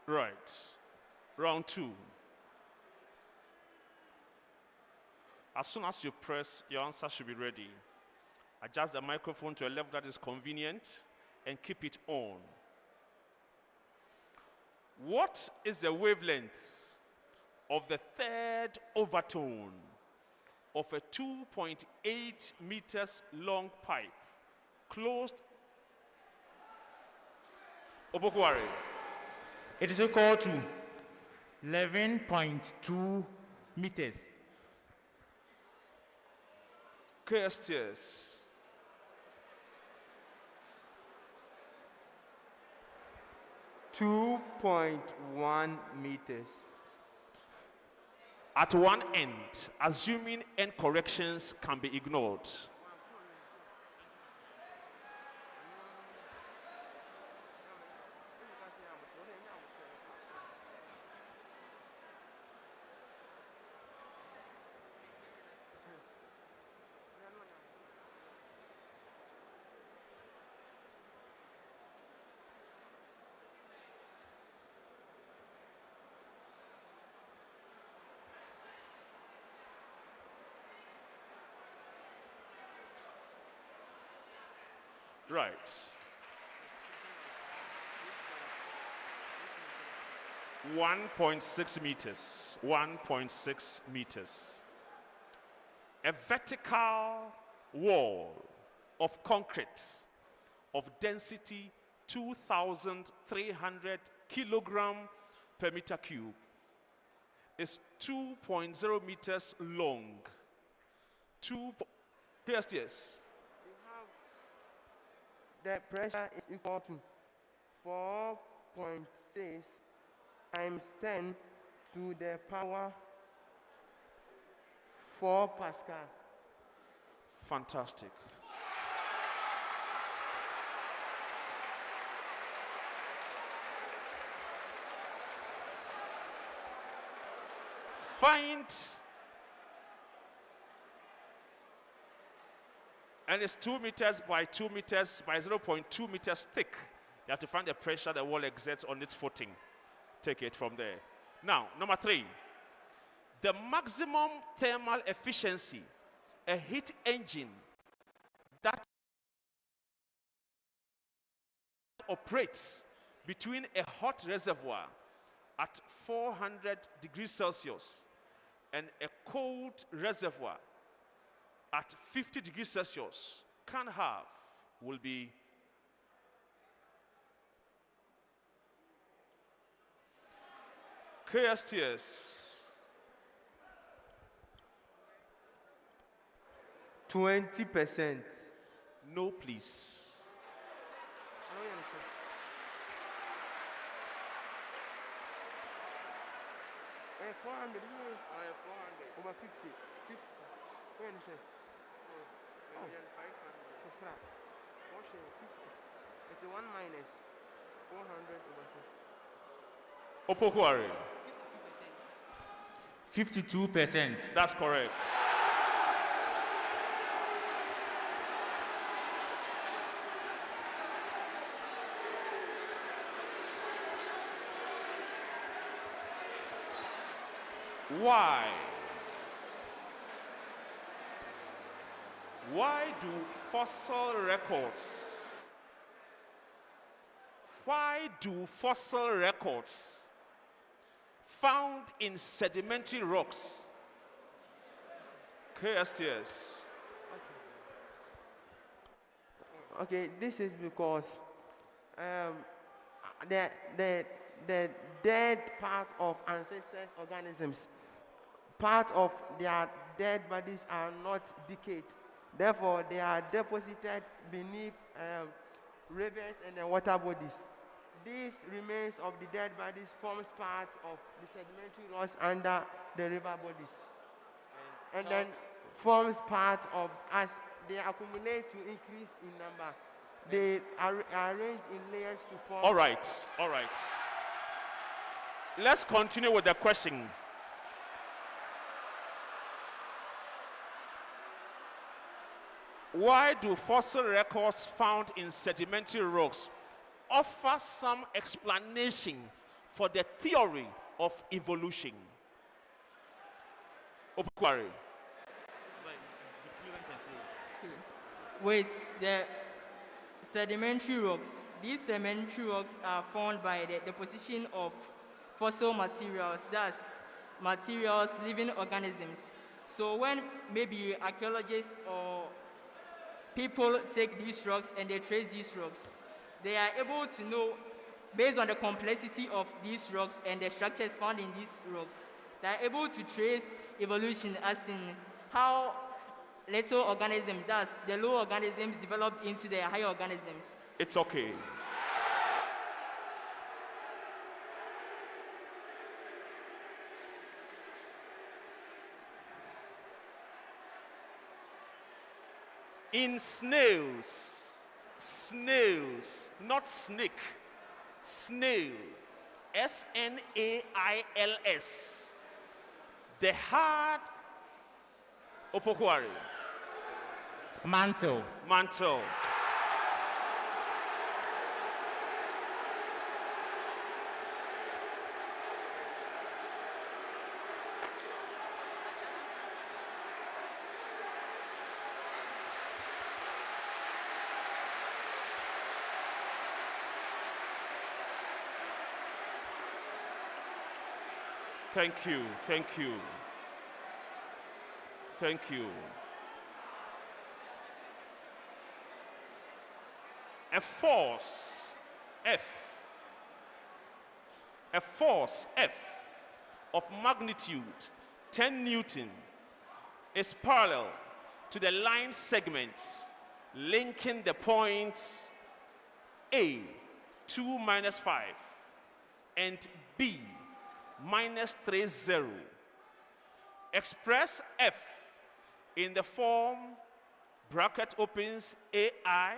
Right. Round two. As soon as you press, your answer should be ready. Adjust the microphone to a level that is convenient and keep it on. What is the wavelength of the third overtone of a 2.8 meters long pipe closed? Opoku Ware. It is equal to 11.2 meters. KSTS. 2.1 meters. At one end, assuming end corrections can be ignored. Right. 1.6 meters. 1.6 meters. A vertical wall of concrete of density 2,300 kilogram per meter cube is 2.0 meters long. Yes. We have the pressure is equal to 4.6 times 10 to the power 4 Pascal. Fantastic. Find, and it's 2 meters by 2 meters by 0.2 meters thick. You have to find the pressure the wall exerts on its footing. Take it from there. Now, number 3. The maximum thermal efficiency a heat engine that operates between a hot reservoir at 400 degrees Celsius and a cold reservoir at 50 degrees Celsius can have will be KSTS 20%. No, please. 400, isn't it? 400. Over 50. 50. Where is it? Oh. 500. 50. It's a 1 minus 400 over 6. Opoku Ware. 52%. That's correct. Why? Why do fossil records found in sedimentary rocks, KSTS? Okay, this is because the dead part of ancestors' organisms, part of their dead bodies are not decayed. Therefore, they are deposited beneath rivers and the water bodies. These remains of the dead bodies forms part of the sedimentary rocks under the river bodies. And then forms part of, as they accumulate to increase in number, they are arranged in layers to form. All right. Let's continue with the question. Why do fossil records found in sedimentary rocks offer some explanation for the theory of evolution? Opoku Ware. With the sedimentary rocks, these sedimentary rocks are formed by the deposition of fossil materials, thus materials, living organisms. So when maybe archaeologists or people take these rocks and they trace these rocks, they are able to know, based on the complexity of these rocks and the structures found in these rocks, they are able to trace evolution as in how little organisms, thus the low organisms, developed into the higher organisms. It's okay. In snails, not snake, snail, S-N-A-I-L-S, the hard, Opoku Ware. Mantle. Thank you. Thank you. Thank you. A force F of magnitude 10 Newton is parallel to the line segment linking the points A, 2 minus 5, and B, minus 3, 0. Express F in the form bracket opens AI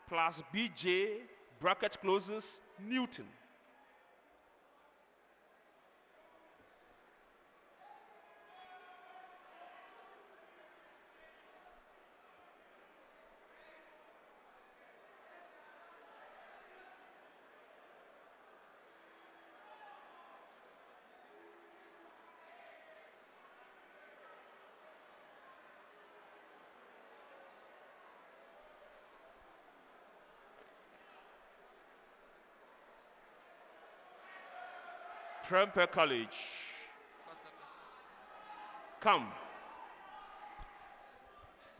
plus BJ bracket closes Newton. Prempeh College. Come.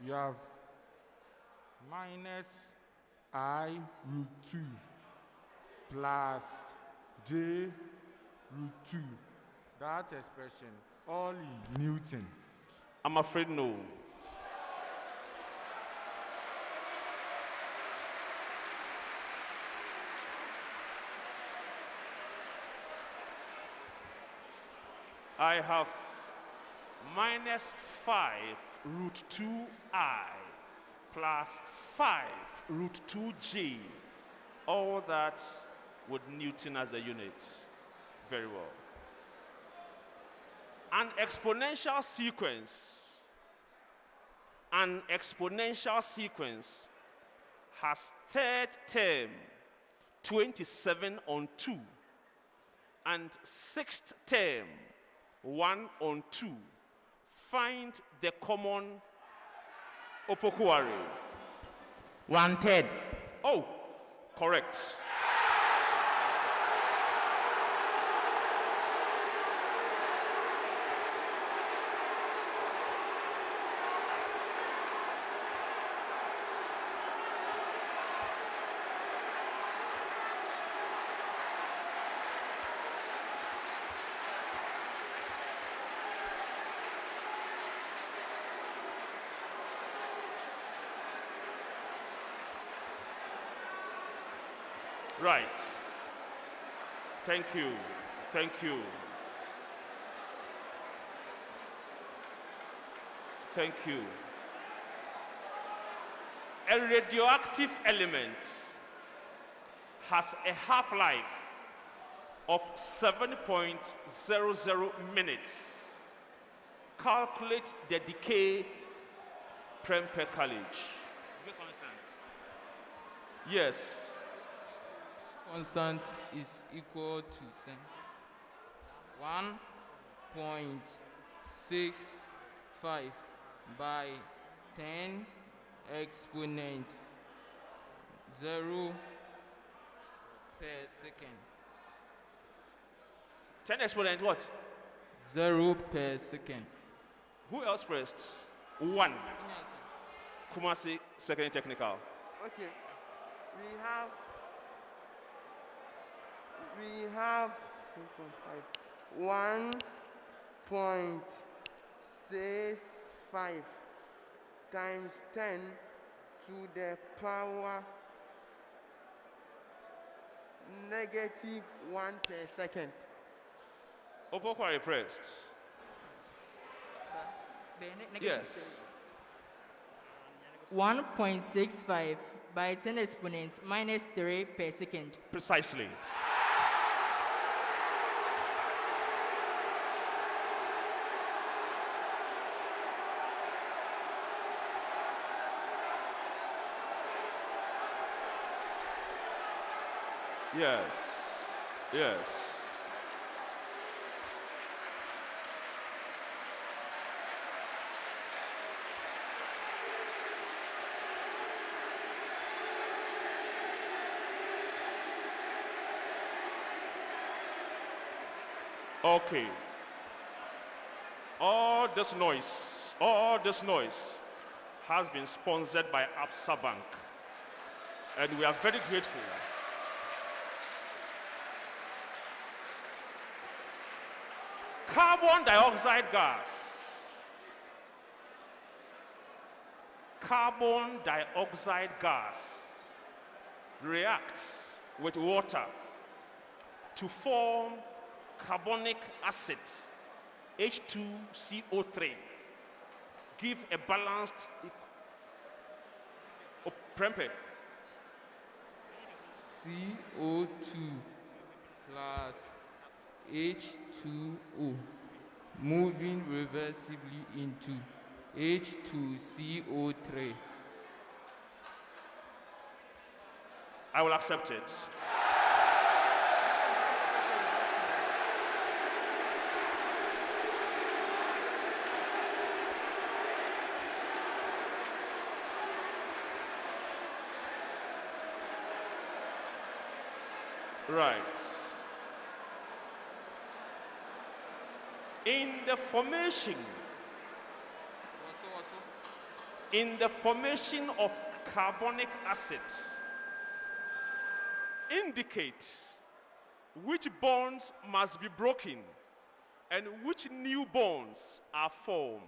You have minus I root 2 plus J root 2. That expression, all in Newton. I'm afraid no. I have minus 5 root 2I plus 5 root 2J. All that with Newton as a unit. Very well. An exponential sequence has third term 27 on 2 and sixth term 1 on 2. Find the common Opoku Ware. 1/3. Oh, correct. Right. Thank you. Thank you. Thank you. A radioactive element has a half-life of 7.00 minutes. Calculate the decay. Prempeh College. Yes. Constant is equal to 1.65 by 10 exponent 0 per second. 10 exponent what? 0 per second. Who else pressed? 1. Kumasi Sec Technical. Okay. We have 1.65 times 10 to the power negative 1 per second. Opoku Ware pressed. Yes. 1.65 by 10 exponents minus 3 per second. Precisely. Yes. Yes. Okay. All this noise has been sponsored by Absa Bank. And we are very grateful. Carbon dioxide gas. Carbon dioxide gas reacts with water to form carbonic acid, H2CO3. Give a balanced Prempeh. CO2 plus H2O moving reversibly into H2CO3. I will accept it. Right. In the formation of carbonic acid, indicate which bonds must be broken and which new bonds are formed.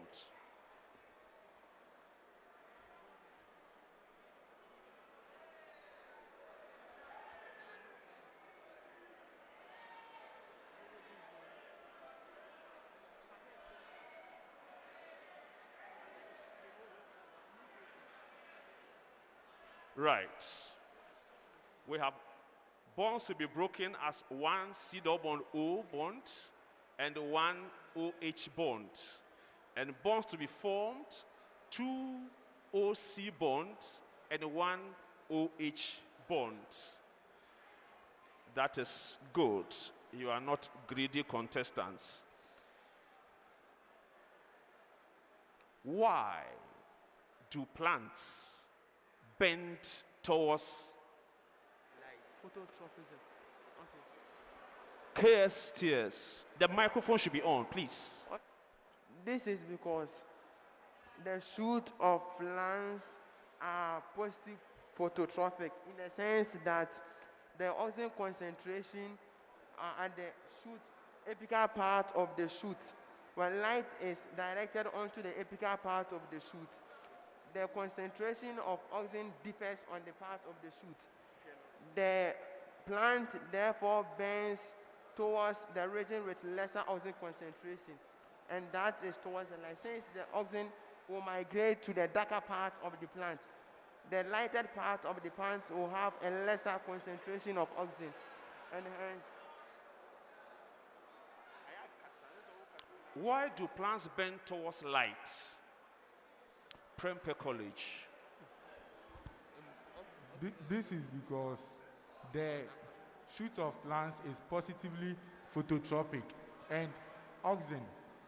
Right. We have bonds to be broken as one C double bond O bond and one OH bond. And bonds to be formed, two OC bond and one OH bond. That is good. You are not greedy contestants. Why do plants bend towards Phototropism. KSTS? The microphone should be on, please. This is because the shoot of plants are positive phototrophic in the sense that the oxygen concentration at the shoot, apical part of the shoot, when light is directed onto the apical part of the shoot, the concentration of oxygen differs on the part of the shoot. The plant therefore bends towards the region with lesser oxygen concentration, and that is towards the light. Since the oxygen will migrate to the darker part of the plant, the lighted part of the plant will have a lesser concentration of oxygen, and hence. Why do plants bend towards light? Prempeh College. This is because the shoot of plants is positively phototropic, and oxygen,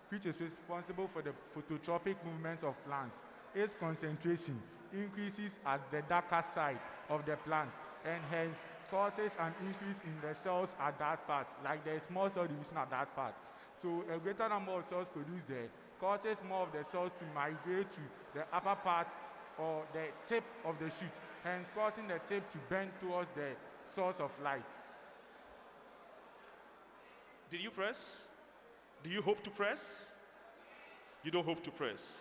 which is responsible for the phototropic movement of plants, its concentration increases at the darker side of the plant, and hence causes an increase in the cells at that part, like the small cell division at that part. So a greater number of cells produced there causes more of the cells to migrate to the upper part or the tip of the shoot, hence causing the tip to bend towards the source of light. Did you press? Do you hope to press? You don't hope to press.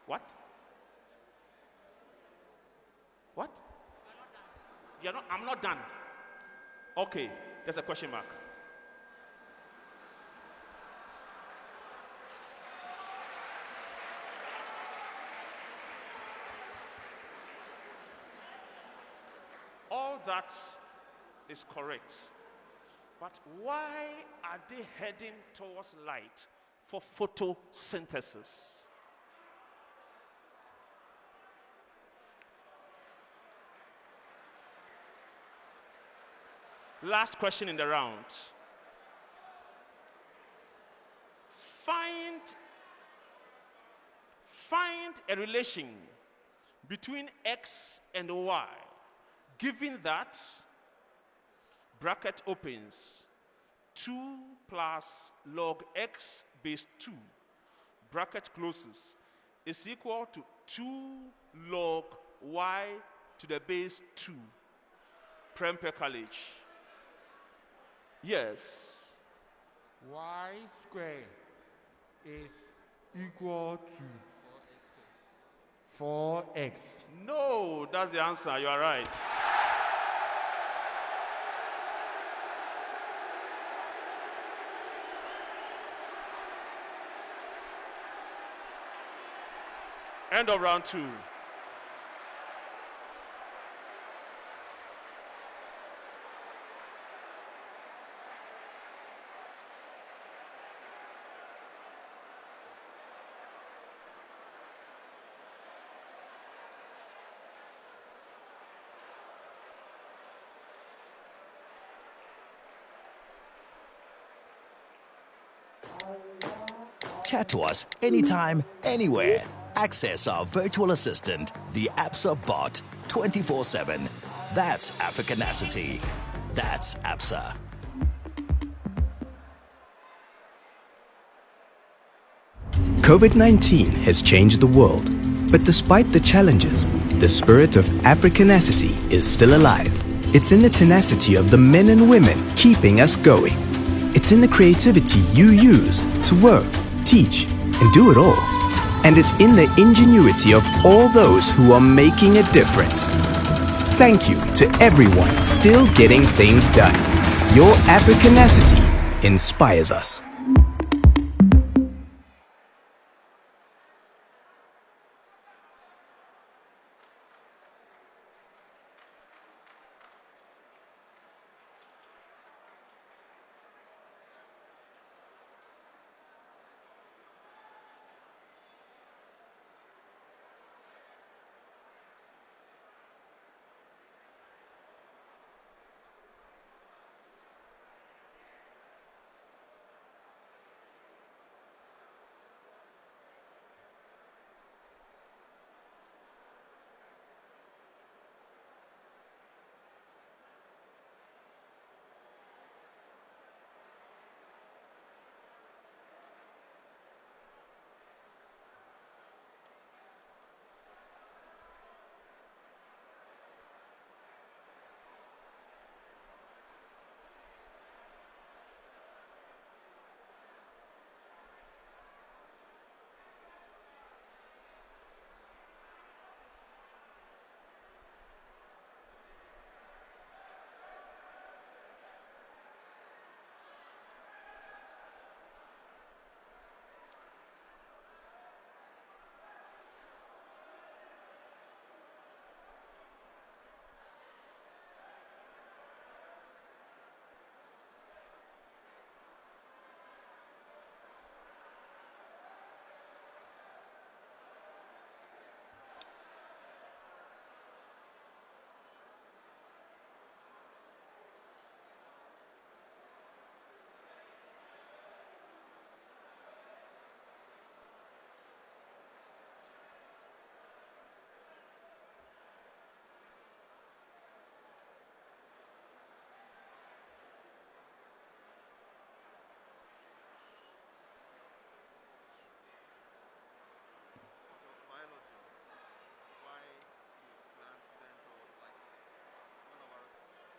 What? What? You're not, I'm not done. Okay, there's a question mark. All that is correct. But why are they heading towards light for photosynthesis? Last question in the round. Find a relation between X and Y, given that, bracket opens, 2 plus log x base 2, bracket closes, is equal to 2 log y to the base 2. Prempeh College. Yes. Y squared is equal to 4x. No, that's the answer. You are right. End of round 2. Chat to us anytime, anywhere. Access our virtual assistant, the Absa bot, 24/7. That's Africanacity. That's Absa. COVID-19 has changed the world, but despite the challenges, the spirit of Africanacity is still alive. It's in the tenacity of the men and women keeping us going. It's in the creativity you use to work, teach, and do it all. And it's in the ingenuity of all those who are making a difference. Thank you to everyone still getting things done. Your Africanacity inspires us.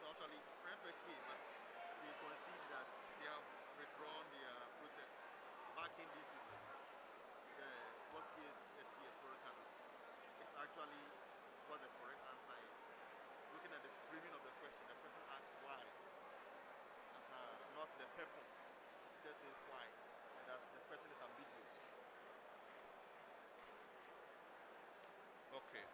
Actually, Prempeh came, but they concede that they have withdrawn their protest, backing these people. The what case STS Florida is actually what the correct answer is. Looking at the framing of the question asks why, not the purpose. It just says why, and that the question is ambiguous. Okay.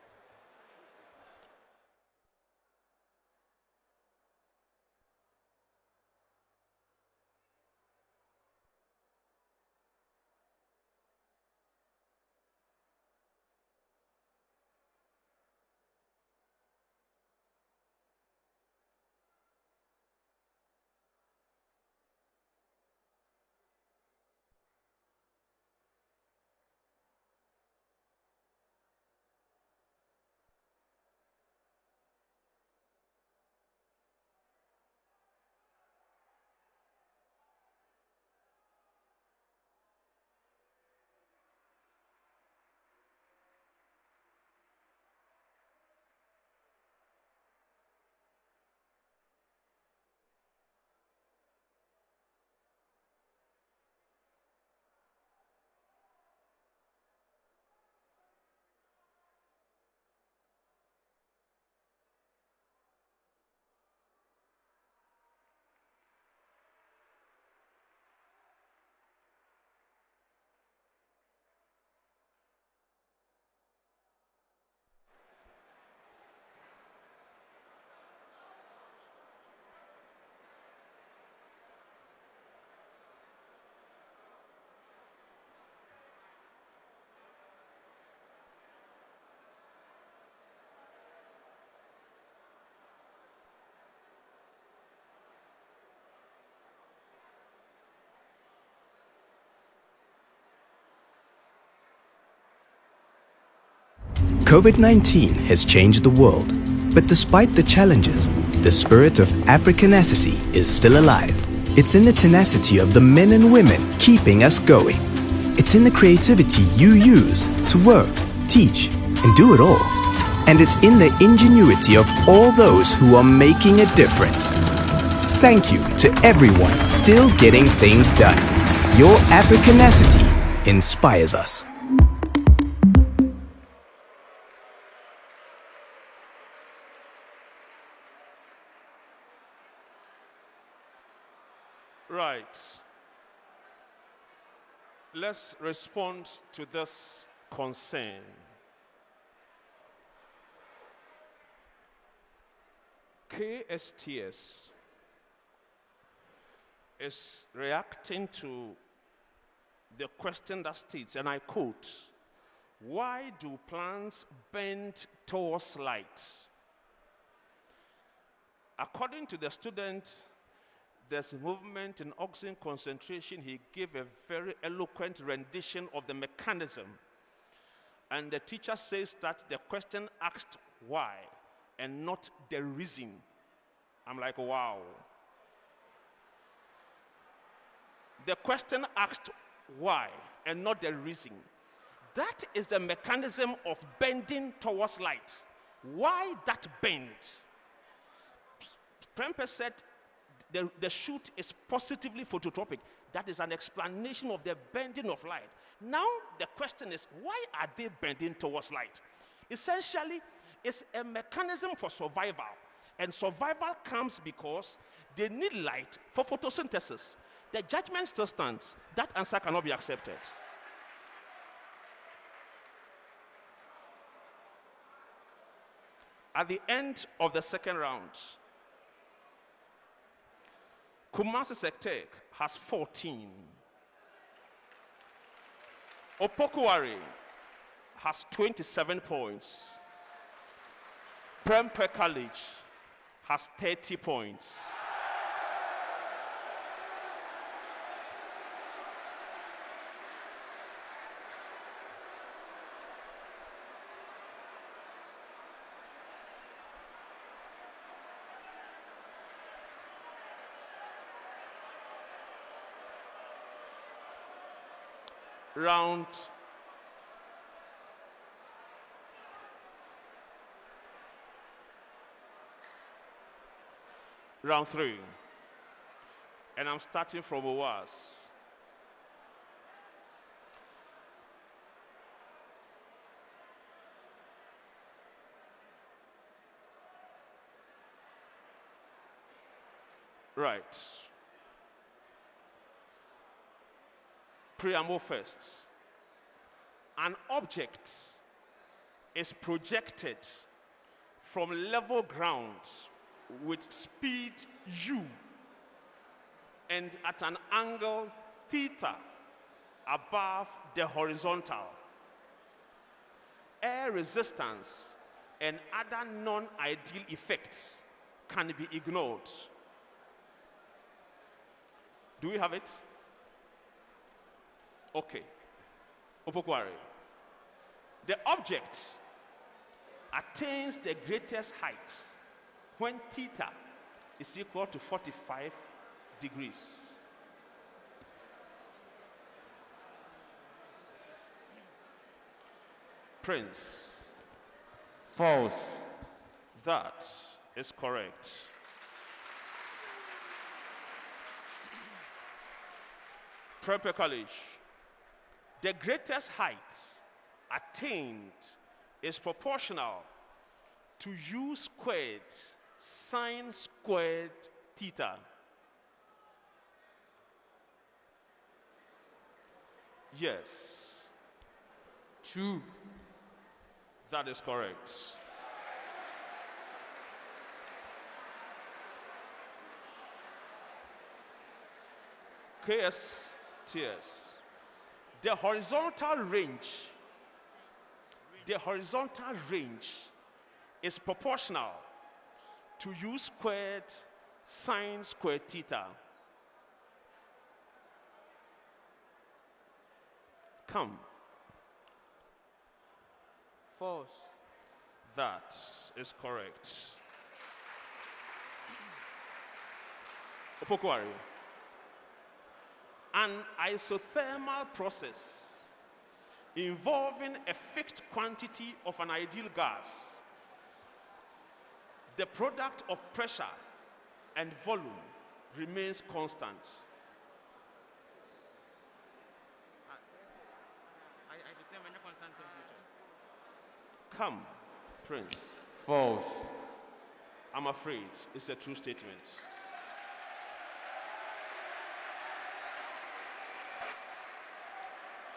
COVID-19 has changed the world, but despite the challenges, the spirit of Africanacity is still alive. It's in the tenacity of the men and women keeping us going. It's in the creativity you use to work, teach, and do it all. And it's in the ingenuity of all those who are making a difference. Thank you to everyone still getting things done. Your Africanacity inspires us. Right. Let's respond to this concern. KSTS is reacting to the question that states, and I quote, "Why do plants bend towards light?" According to the student, there's movement in oxygen concentration. He gave a very eloquent rendition of the mechanism. And the teacher says that the question asked why and not the reason. I'm like, wow. The question asked why and not the reason. That is the mechanism of bending towards light. Why that bend? Prempeh said the shoot is positively phototropic. That is an explanation of the bending of light. Now the question is, why are they bending towards light? Essentially, it's a mechanism for survival. And survival comes because they need light for photosynthesis. The judgment still stands. That answer cannot be accepted. At the end of the second round, Kumasi Sec has 14. Opoku Ware has 27 points. Prempeh College has 30 points. Round three. And I'm starting from OWAS. Right. Preamble first. An object is projected from level ground with speed u and at an angle theta above the horizontal. Air resistance and other non-ideal effects can be ignored. Do we have it? Okay. Opoku Ware. The object attains the greatest height when theta is equal to 45 degrees. Prince. False. That is correct. Prempeh College. The greatest height attained is proportional to u squared sine squared theta. Yes. True. That is correct. KSTS. The horizontal range is proportional to u squared sine squared theta. Come. False. That is correct. Opoku Ware. An isothermal process involving a fixed quantity of an ideal gas, the product of pressure and volume remains constant. Come, Prince. False. I'm afraid it's a true statement.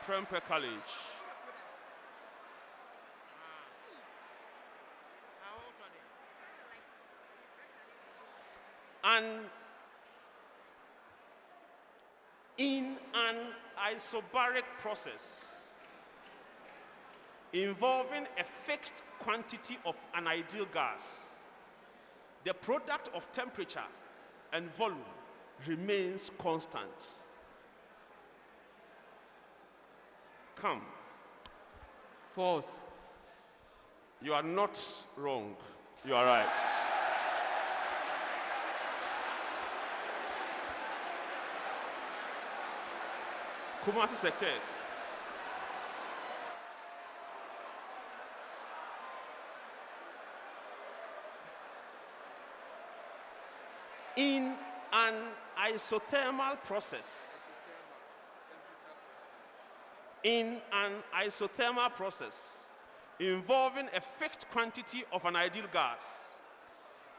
Prempeh College. And in an isobaric process involving a fixed quantity of an ideal gas, the product of temperature and volume remains constant. Come. False. You are not wrong. You are right. Kumasi Sec. In an isothermal process, involving a fixed quantity of an ideal gas,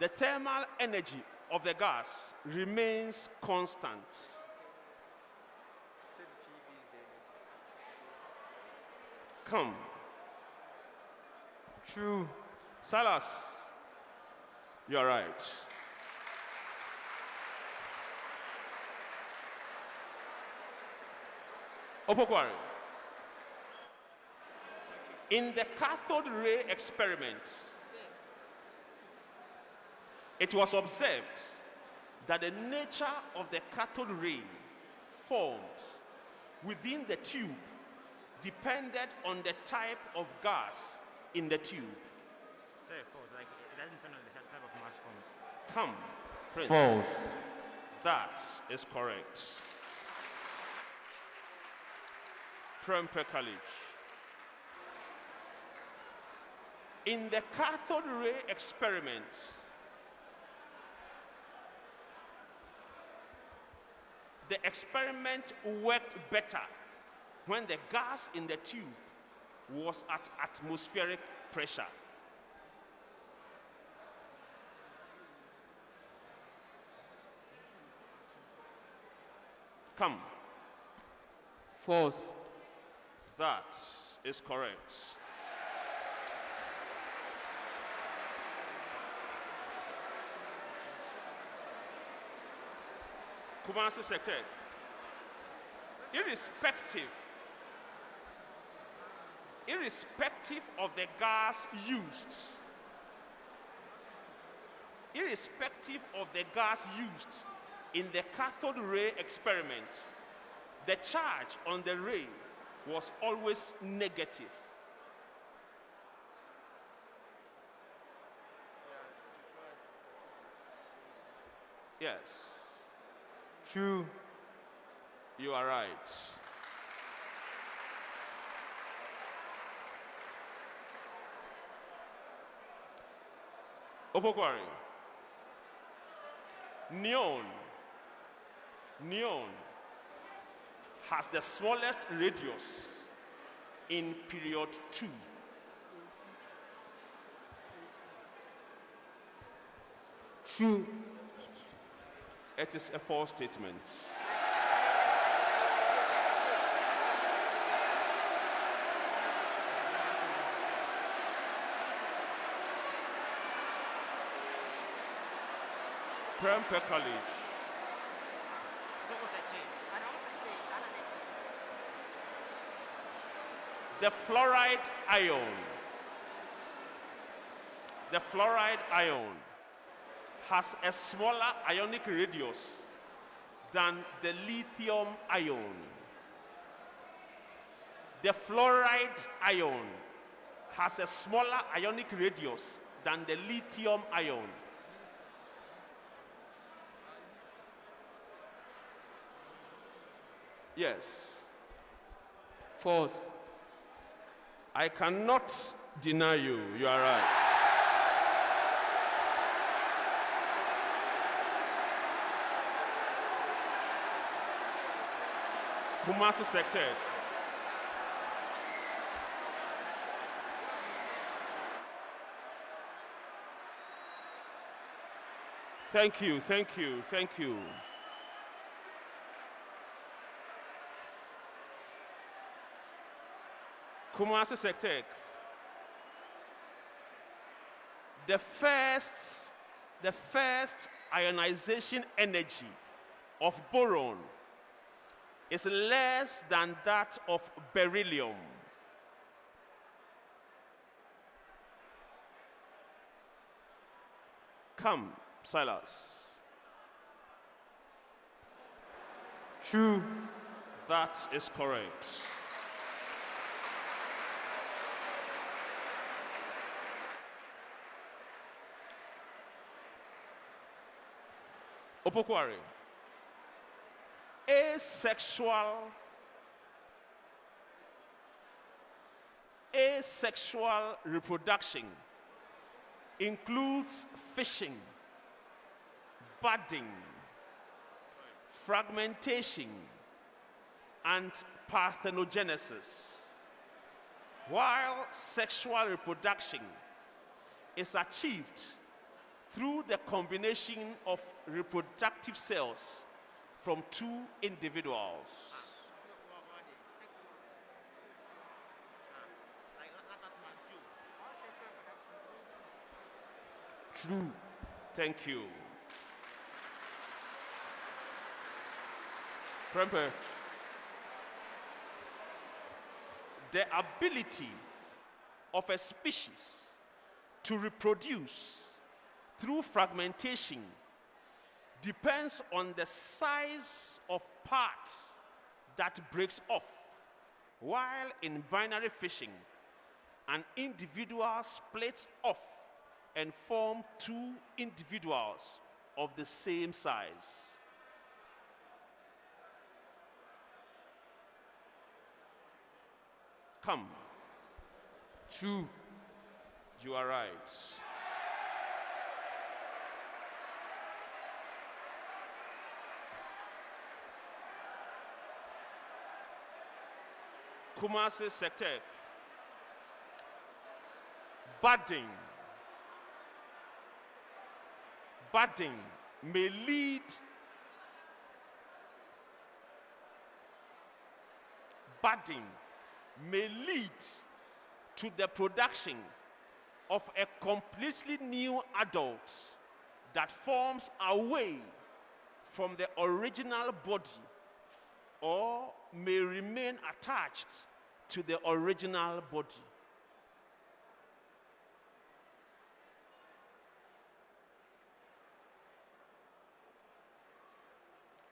the thermal energy of the gas remains constant. Come. True. Silas, you are right. Opoku Ware. In the cathode ray experiment, it was observed that the nature of the cathode ray formed within the tube depended on the type of gas in the tube. Say false, like it doesn't depend on the type of mass formed. Come, Prince. False. That is correct. Prempeh College. In the cathode ray experiment, the experiment worked better when the gas in the tube was at atmospheric pressure. Come. False. That is correct. Kumasi Sec. Irrespective of the gas used, in the cathode ray experiment, the charge on the ray was always negative. Yes. True. You are right. Opoku Ware. Neon has the smallest radius in period 2. True. It is a false statement. Prempeh College. The fluoride ion has a smaller ionic radius than the lithium ion. The fluoride ion has a smaller ionic radius than the lithium ion? Yes. False. I cannot deny you. You are right. Kumasi Sec. Thank you, thank you, thank you. Kumasi Sec. The first ionization energy of boron is less than that of beryllium. Come, Silas. True. That is correct. Opoku Ware. Asexual reproduction includes fishing, budding, fragmentation, and parthenogenesis, while sexual reproduction is achieved through the combination of reproductive cells from two individuals. True. Thank you. Prempeh. The ability of a species to reproduce through fragmentation depends on the size of parts that breaks off, while in binary fission, an individual splits off and form two individuals of the same size. Come. True. You are right. Kumasi Sec. Budding may lead to the production of a completely new adult that forms away from the original body, or may remain attached to the original body.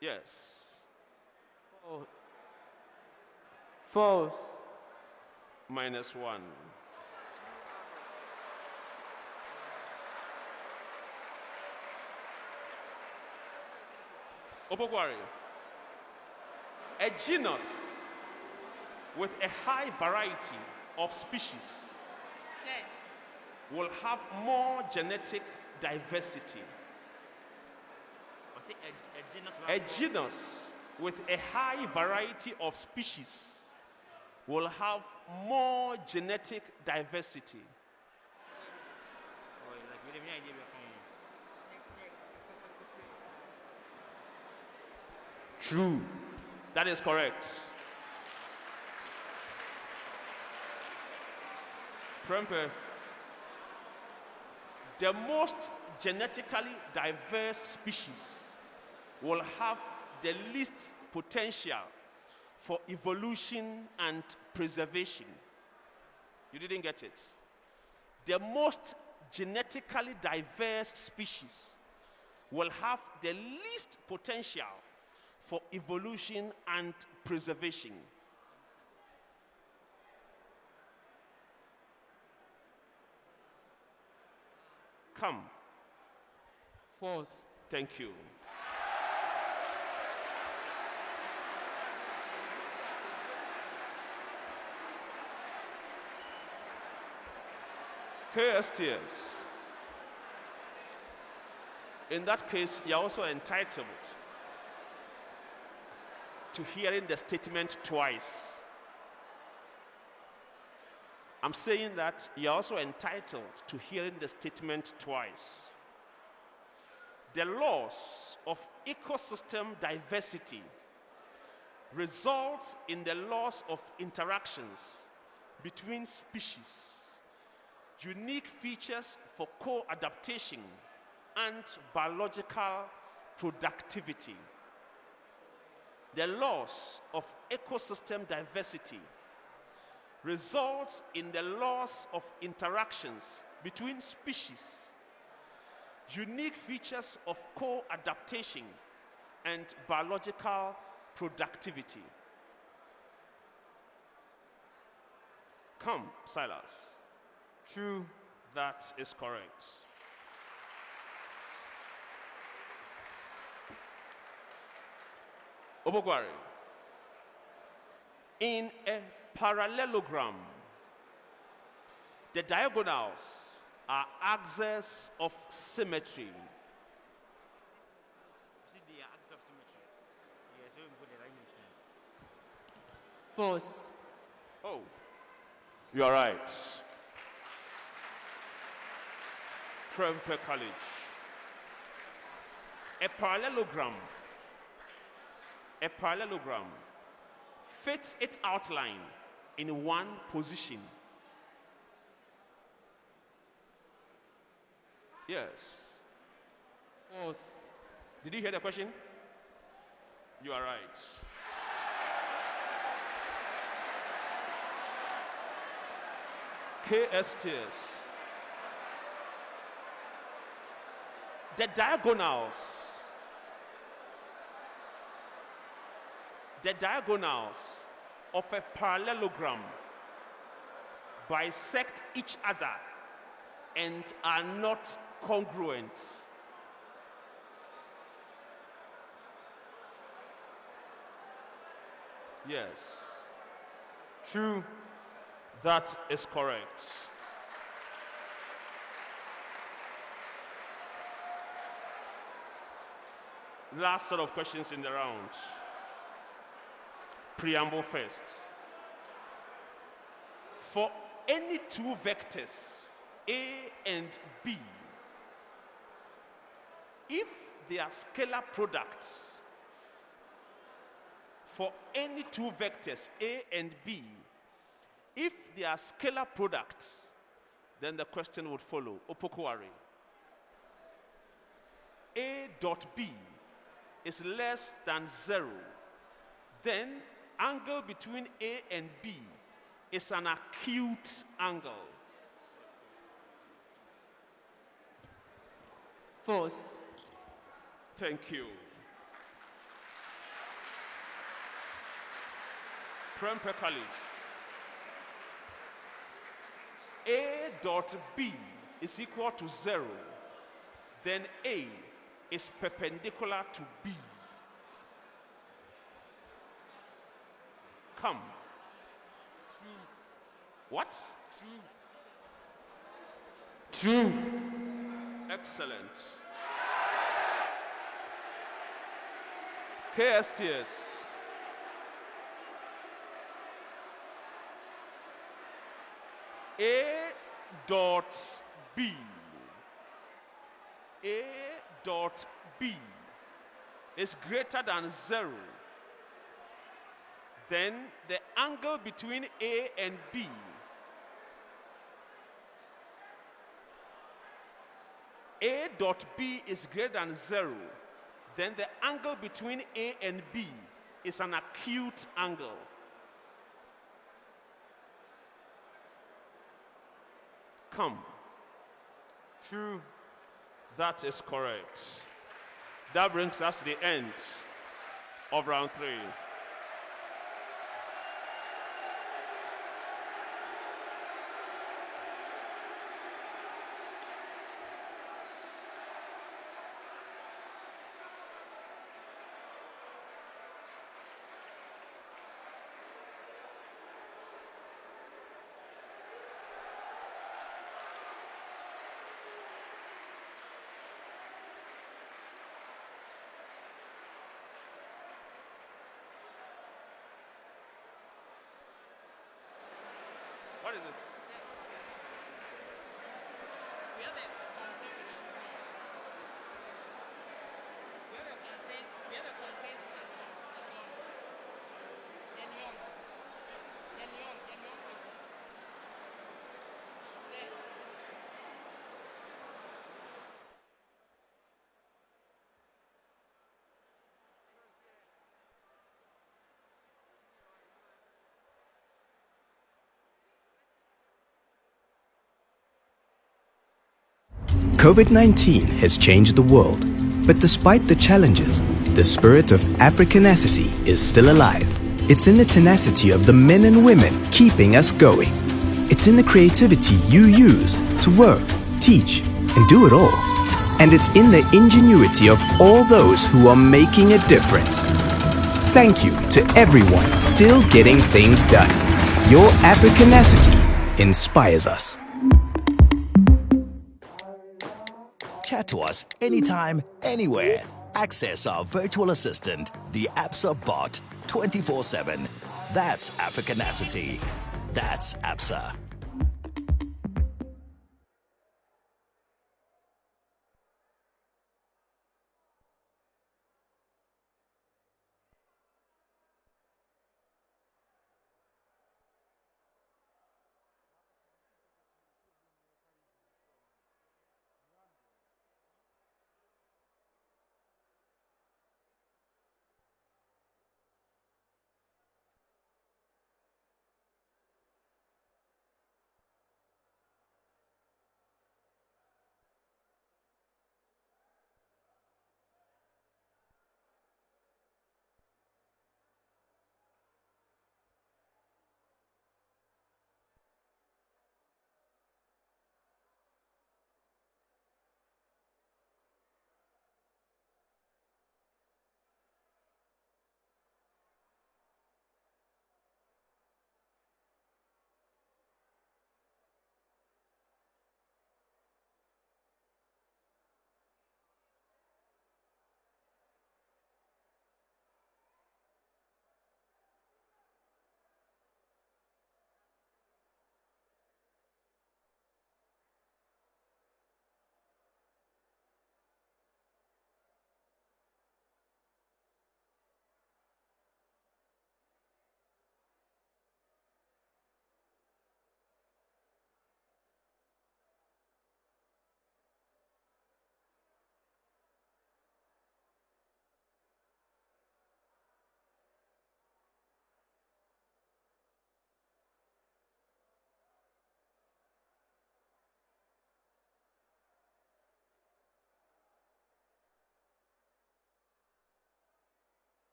Yes. False. -1. Opoku Ware. A genus with a high variety of species will have more genetic diversity. A genus with a high variety of species will have more genetic diversity. True. That is correct. Prempeh. The most genetically diverse species will have the least potential for evolution and preservation. You didn't get it. The most genetically diverse species will have the least potential for evolution and preservation. Come. False. Thank you. KSTS. In that case, you're also entitled to hearing the statement twice. I'm saying that you're also entitled to hearing the statement twice. The loss of ecosystem diversity results in the loss of interactions between species, unique features for co-adaptation and biological productivity. The loss of ecosystem diversity results in the loss of interactions between species, unique features of co-adaptation and biological productivity. Come, Silas. True. That is correct. Opoku Ware. In a parallelogram, the diagonals are axes of symmetry. See the axis of symmetry. Yes, when we put the right sense. False. Oh, you are right. Prempeh College. A parallelogram fits its outline in one position. Yes. False. Did you hear the question? You are right. KSTS. The diagonals of a parallelogram bisect each other and are not congruent. Yes. True. That is correct. Last set of questions in the round. Preamble first. For any two vectors, A and B, if they are scalar products, for any two vectors, A and B, if they are scalar products, then the question would follow. Opoku Ware. A dot B is less than 0, then angle between A and B is an acute angle. False. Thank you. Prempeh College. A dot B is equal to 0, then A is perpendicular to B. Come. True. What? True. Excellent. KSTS. A dot B. A dot B is greater than 0. Then the angle between A and B A dot B is greater than 0. Then the angle between A and B is an acute angle. Come. True. That is correct. That brings us to the end of round 3. What is it? We have a consent. We have a consent. We have a consent. Yan question. Say. COVID-19 has changed the world, but despite the challenges, the spirit of Africanacity is still alive. It's in the tenacity of the men and women keeping us going. It's in the creativity you use to work, teach, and do it all. And it's in the ingenuity of all those who are making a difference. Thank you to everyone still getting things done. Your Africanacity inspires us. Chat to us anytime, anywhere. Access our virtual assistant, the Absa bot, 24/7. That's Africanacity. That's Absa.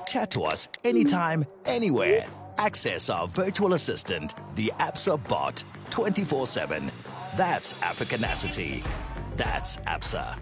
Chat to us anytime, anywhere. Access our virtual assistant, the Absa bot, 24/7. That's Africanacity. That's Absa.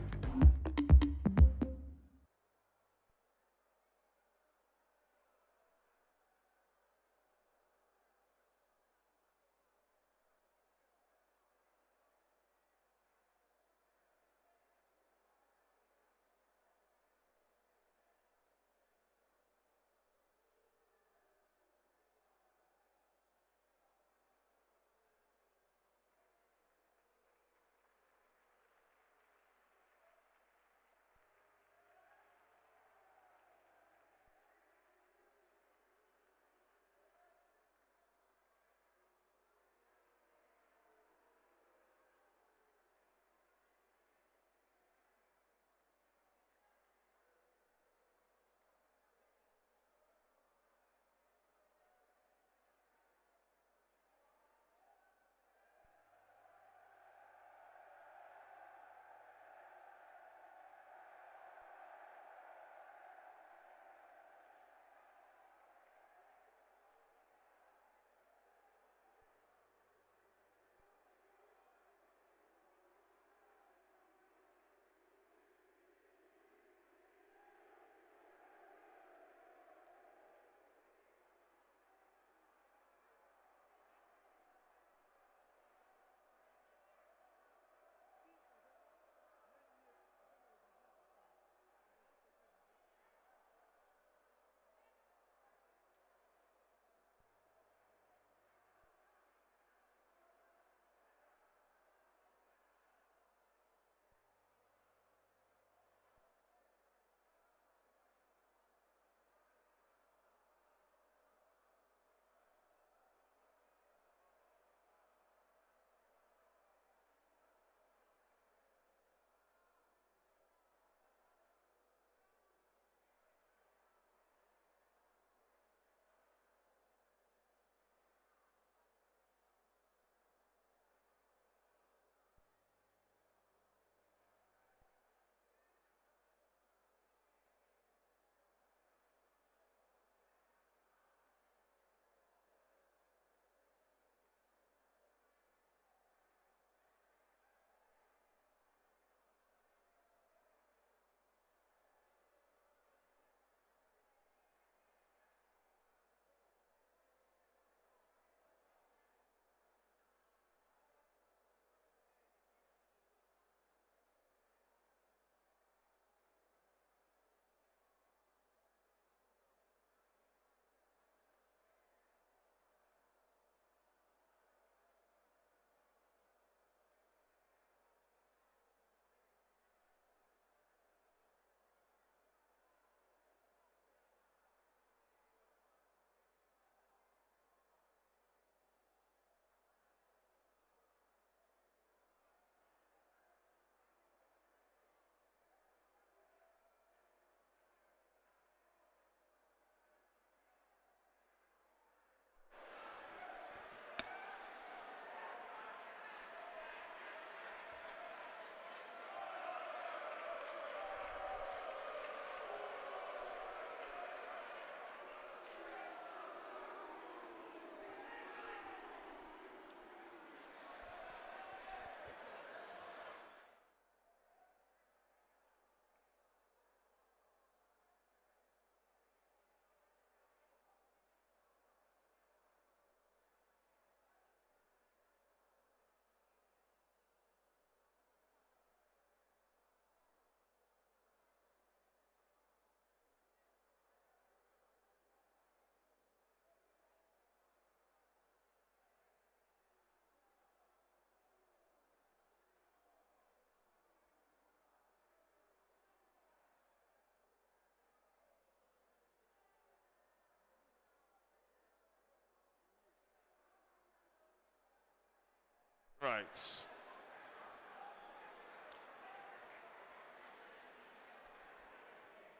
Right.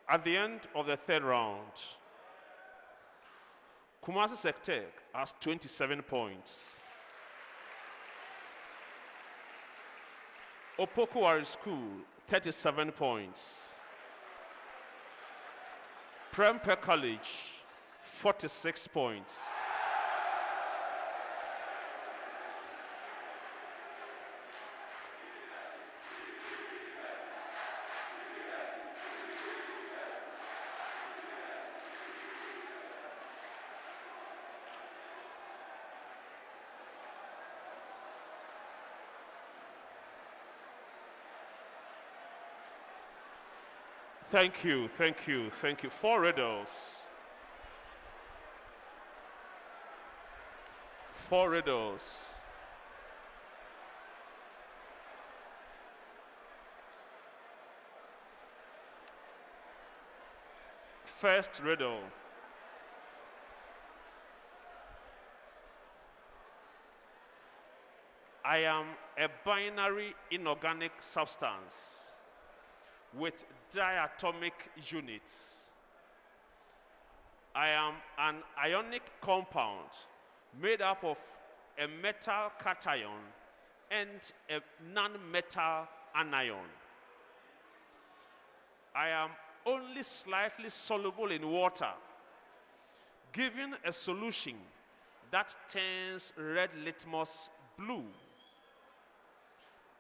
At the end of the third round, Kumasi Sec has 27 points. Opoku Ware School, 37 points. Prempeh College, 46 points. Thank you, thank you, thank you. 4 riddles. 4 riddles. First riddle. I am a binary inorganic substance with diatomic units. I am an ionic compound made up of a metal cation and a non-metal anion. I am only slightly soluble in water, giving a solution that turns red litmus blue.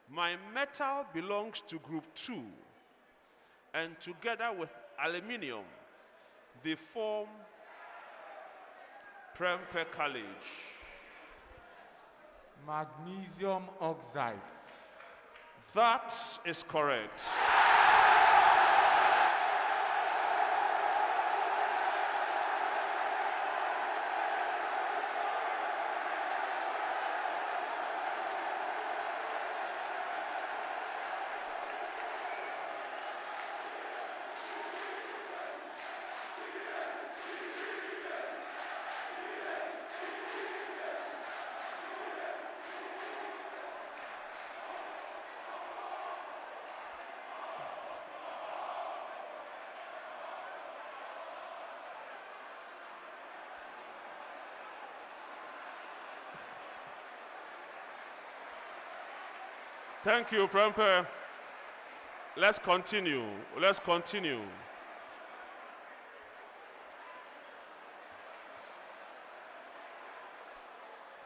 My metal belongs to group 2, and together with aluminium, they form Prempeh College. Magnesium oxide. That is correct. Thank you, Prempeh. Let's continue. Let's continue.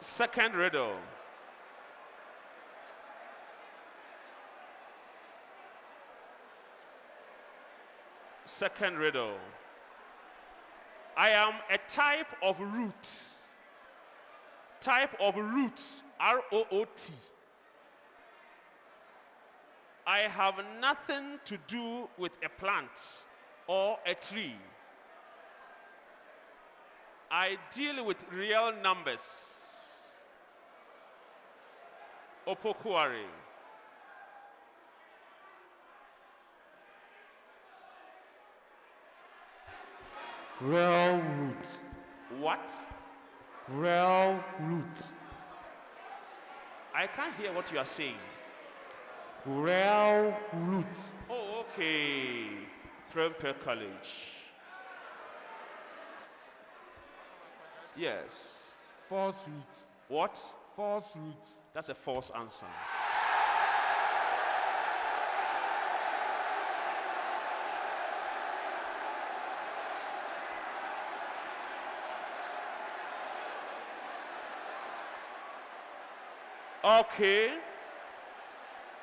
Second riddle. Second riddle. I am a type of root. Type of root. R-O-O-T. I have nothing to do with a plant or a tree. I deal with real numbers. Opoku Ware. Real root. What? Real root. I can't hear what you are saying. Real root. Oh, okay. Prempeh College. Yes. False root. What? False root. That's a false answer. Okay.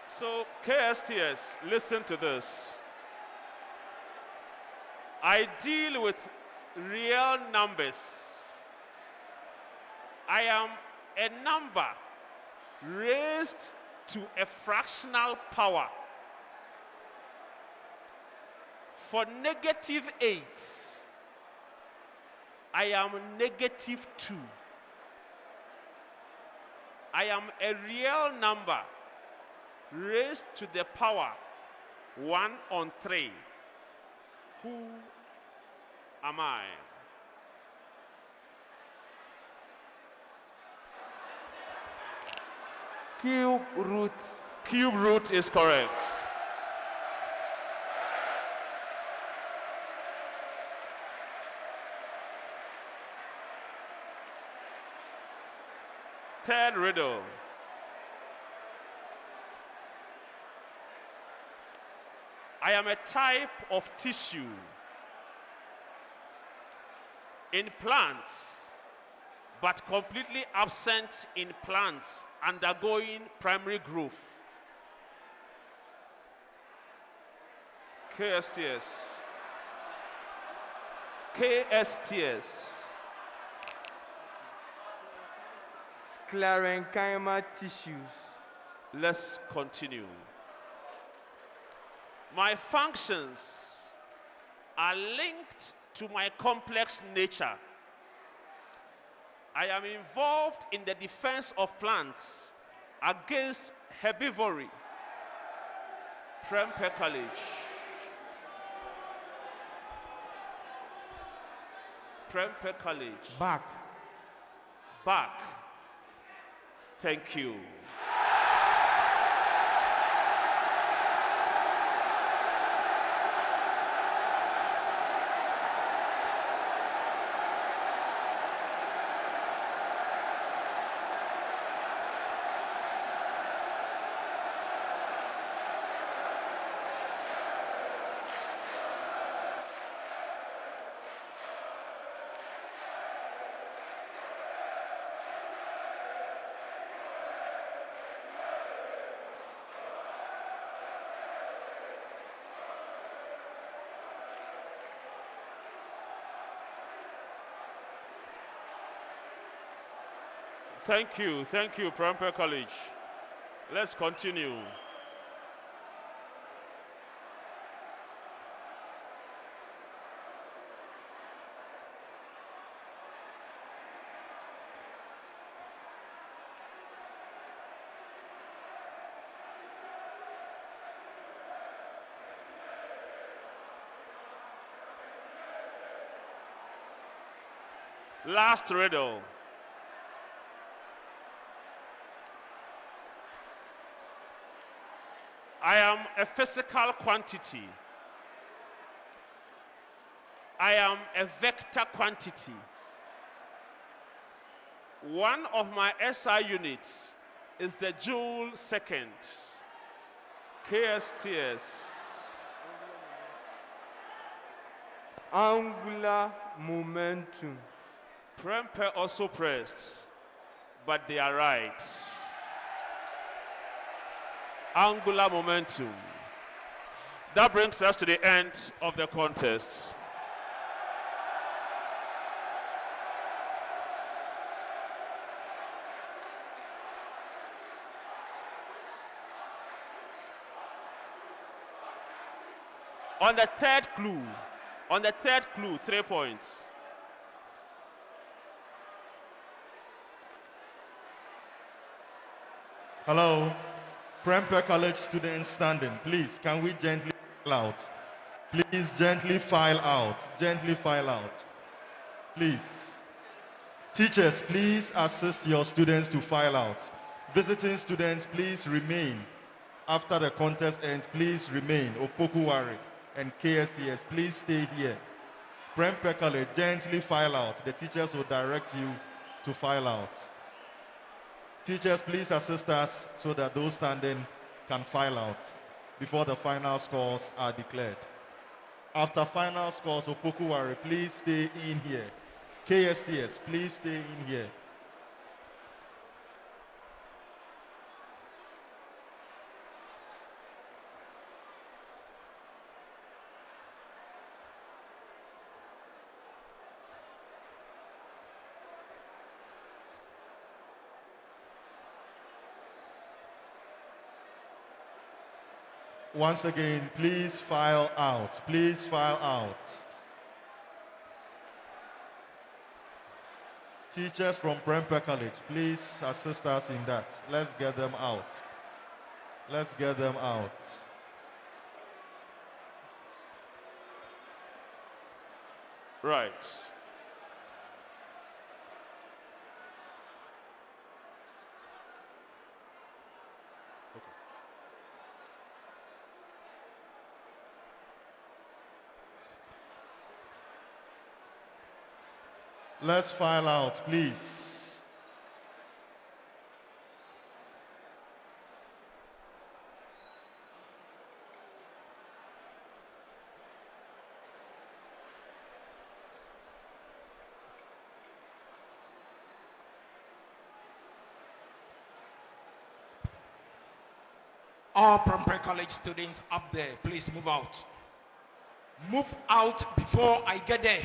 So, KSTS, listen to this. I deal with real numbers. I am a number raised to a fractional power. For -8, I am -2. I am a real number raised to the power 1/3. Who am I? Cube root. Cube root is correct. Third riddle. I am a type of tissue in plants, but completely absent in plants undergoing primary growth. KSTS. KSTS. Sclerenchyma tissues. Let's continue. My functions are linked to my complex nature. I am involved in the defense of plants against herbivory. Prempeh College. Prempeh College. Back. Back. Thank you. Thank you, Prempeh College. Let's continue. Last riddle. I am a physical quantity. I am a vector quantity. One of my SI units is the joule second. KSTS. Angular momentum. Prempeh also pressed, but they are right. Angular momentum. That brings us to the end of the contest. On the third clue, 3 points. Hello, Prempeh College students standing. Please, can we gently file out? Please, gently file out. Gently file out. Please. Teachers, please assist your students to file out. Visiting students, please remain. After the contest ends, please remain. Opoku Ware and KSCS, please stay here. Prempeh College, gently file out. The teachers will direct you to file out. Teachers, please assist us so that those standing can file out before the final scores are declared. After final scores, Opoku Ware, please stay in here. KSTS, please stay in here. Once again, please file out. Please file out. Teachers from Prempeh College, please assist us in that. Let's get them out. Let's get them out. Right. Let's file out, please. All Prempeh College students up there, please move out. Move out before I get there.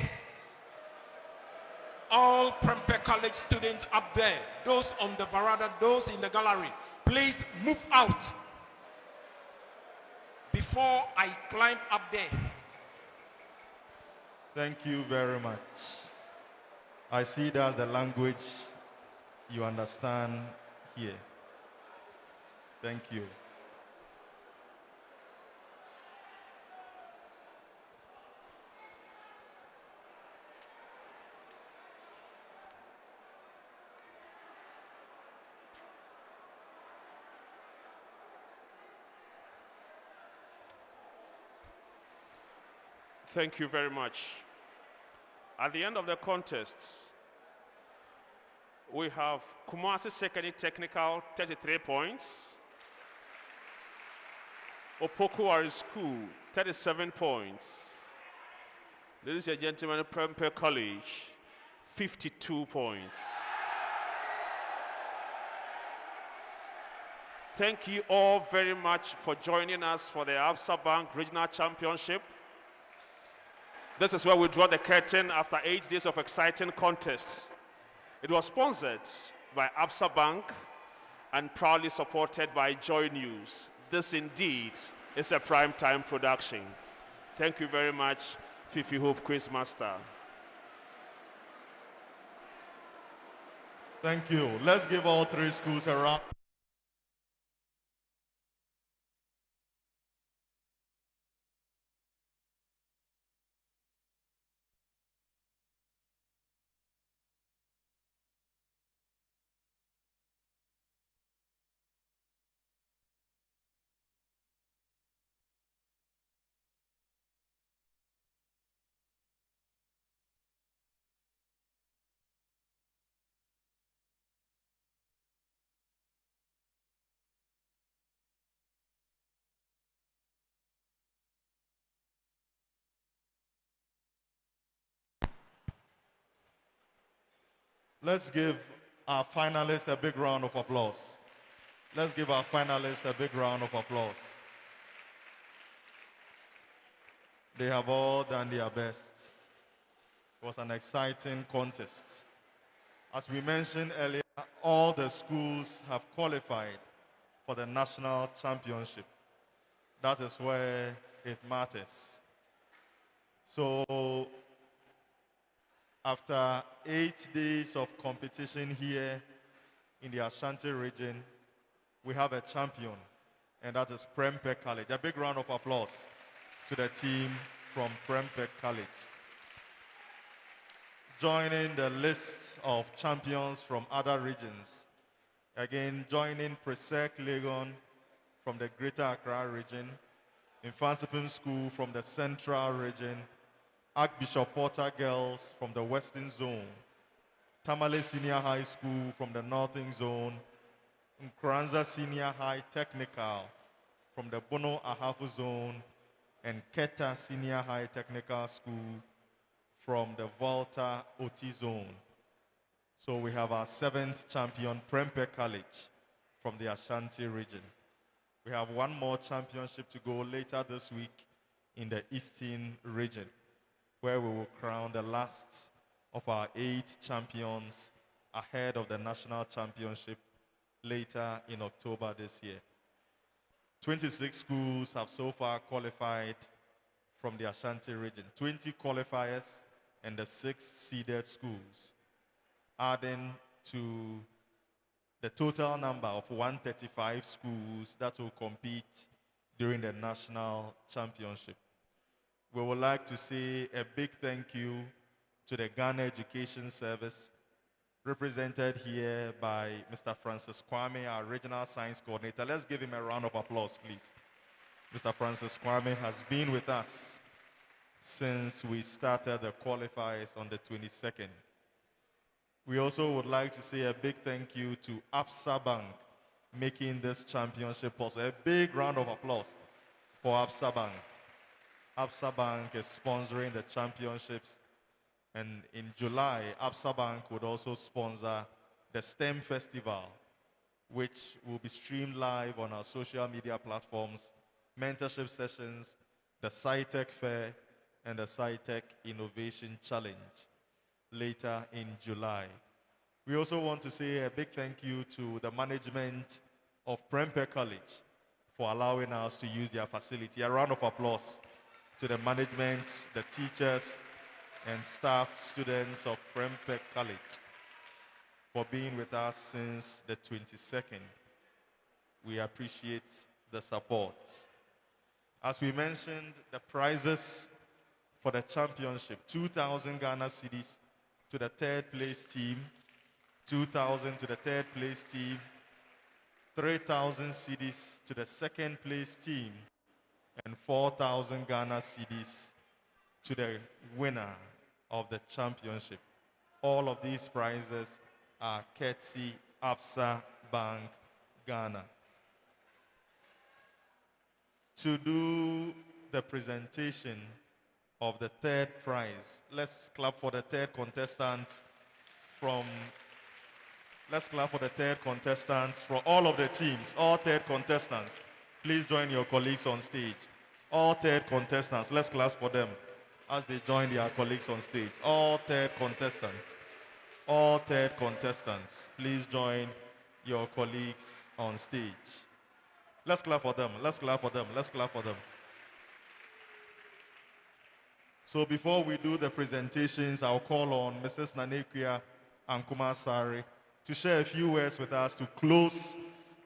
All Prempeh College students up there, those on the veranda, those in the gallery, please move out before I climb up there. Thank you very much. I see that's the language you understand here. Thank you. Thank you very much. At the end of the contest, we have Kumasi Sec Technical, 33 points. Opoku Ware School, 37 points. Ladies and gentlemen, Prempeh College, 52 points. Thank you all very much for joining us for the Absa Bank Regional Championship. This is where we draw the curtain after 8 days of exciting contests. It was sponsored by Absa Bank and proudly supported by Joy News. This indeed is a prime time production. Thank you very much, Fifi Hope Quizmaster. Thank you. Let's give all three schools a round. Let's give our finalists a big round of applause. Let's give our finalists a big round of applause. They have all done their best. It was an exciting contest. As we mentioned earlier, all the schools have qualified for the national championship. That is where it matters. So, after 8 days of competition here in the Ashanti region, we have a champion, and that is Prempeh College. A big round of applause to the team from Prempeh College. Joining the list of champions from other regions. Again, joining Presec Legon from the Greater Accra region, Infansipim School from the Central region, Archbishop Porter Girls from the Western Zone, Tamale Senior High School from the Northern Zone, Nkranza Senior High Technical from the Bono Ahafu Zone, and Keta Senior High Technical School from the Volta OT Zone. So we have our 7th champion, Prempeh College, from the Ashanti region. We have one more championship to go later this week in the Eastern region, where we will crown the last of our 8 champions ahead of the national championship later in October this year. 26 schools have so far qualified from the Ashanti region, 20 qualifiers and the 6 seeded schools, adding to the total number of 135 schools that will compete during the national championship. We would like to say a big thank you to the Ghana Education Service, represented here by Mr. Francis Kwame, our Regional Science Coordinator. Let's give him a round of applause, please. Mr. Francis Kwame has been with us since we started the qualifiers on the 22nd. We also would like to say a big thank you to Absa Bank making this championship possible. A big round of applause for Absa Bank. Absa Bank is sponsoring the championships, and in July, Absa Bank would also sponsor the STEM Festival, which will be streamed live on our social media platforms, mentorship sessions, the SciTech Fair, and the SciTech Innovation Challenge later in July. We also want to say a big thank you to the management of Prempeh College for allowing us to use their facility. A round of applause to the management, the teachers, and staff, students of Prempeh College for being with us since the 22nd. We appreciate the support. As we mentioned, the prizes for the championship, 2,000 Ghana cedis to the third place team, 2,000 to the third place team, 3,000 cedis to the second place team, and 4,000 Ghana cedis to the winner of the championship. All of these prizes are courtesy Absa Bank, Ghana. To do the presentation of the third prize, let's clap for the third contestant let's clap for the third contestants for all of the teams, all third contestants. Please join your colleagues on stage. All third contestants, let's clap for them as they join their colleagues on stage. All third contestants, please join your colleagues on stage. Let's clap for them, let's clap for them, let's clap for them. So before we do the presentations, I'll call on Mrs. Nanekia and Kumasi to share a few words with us to close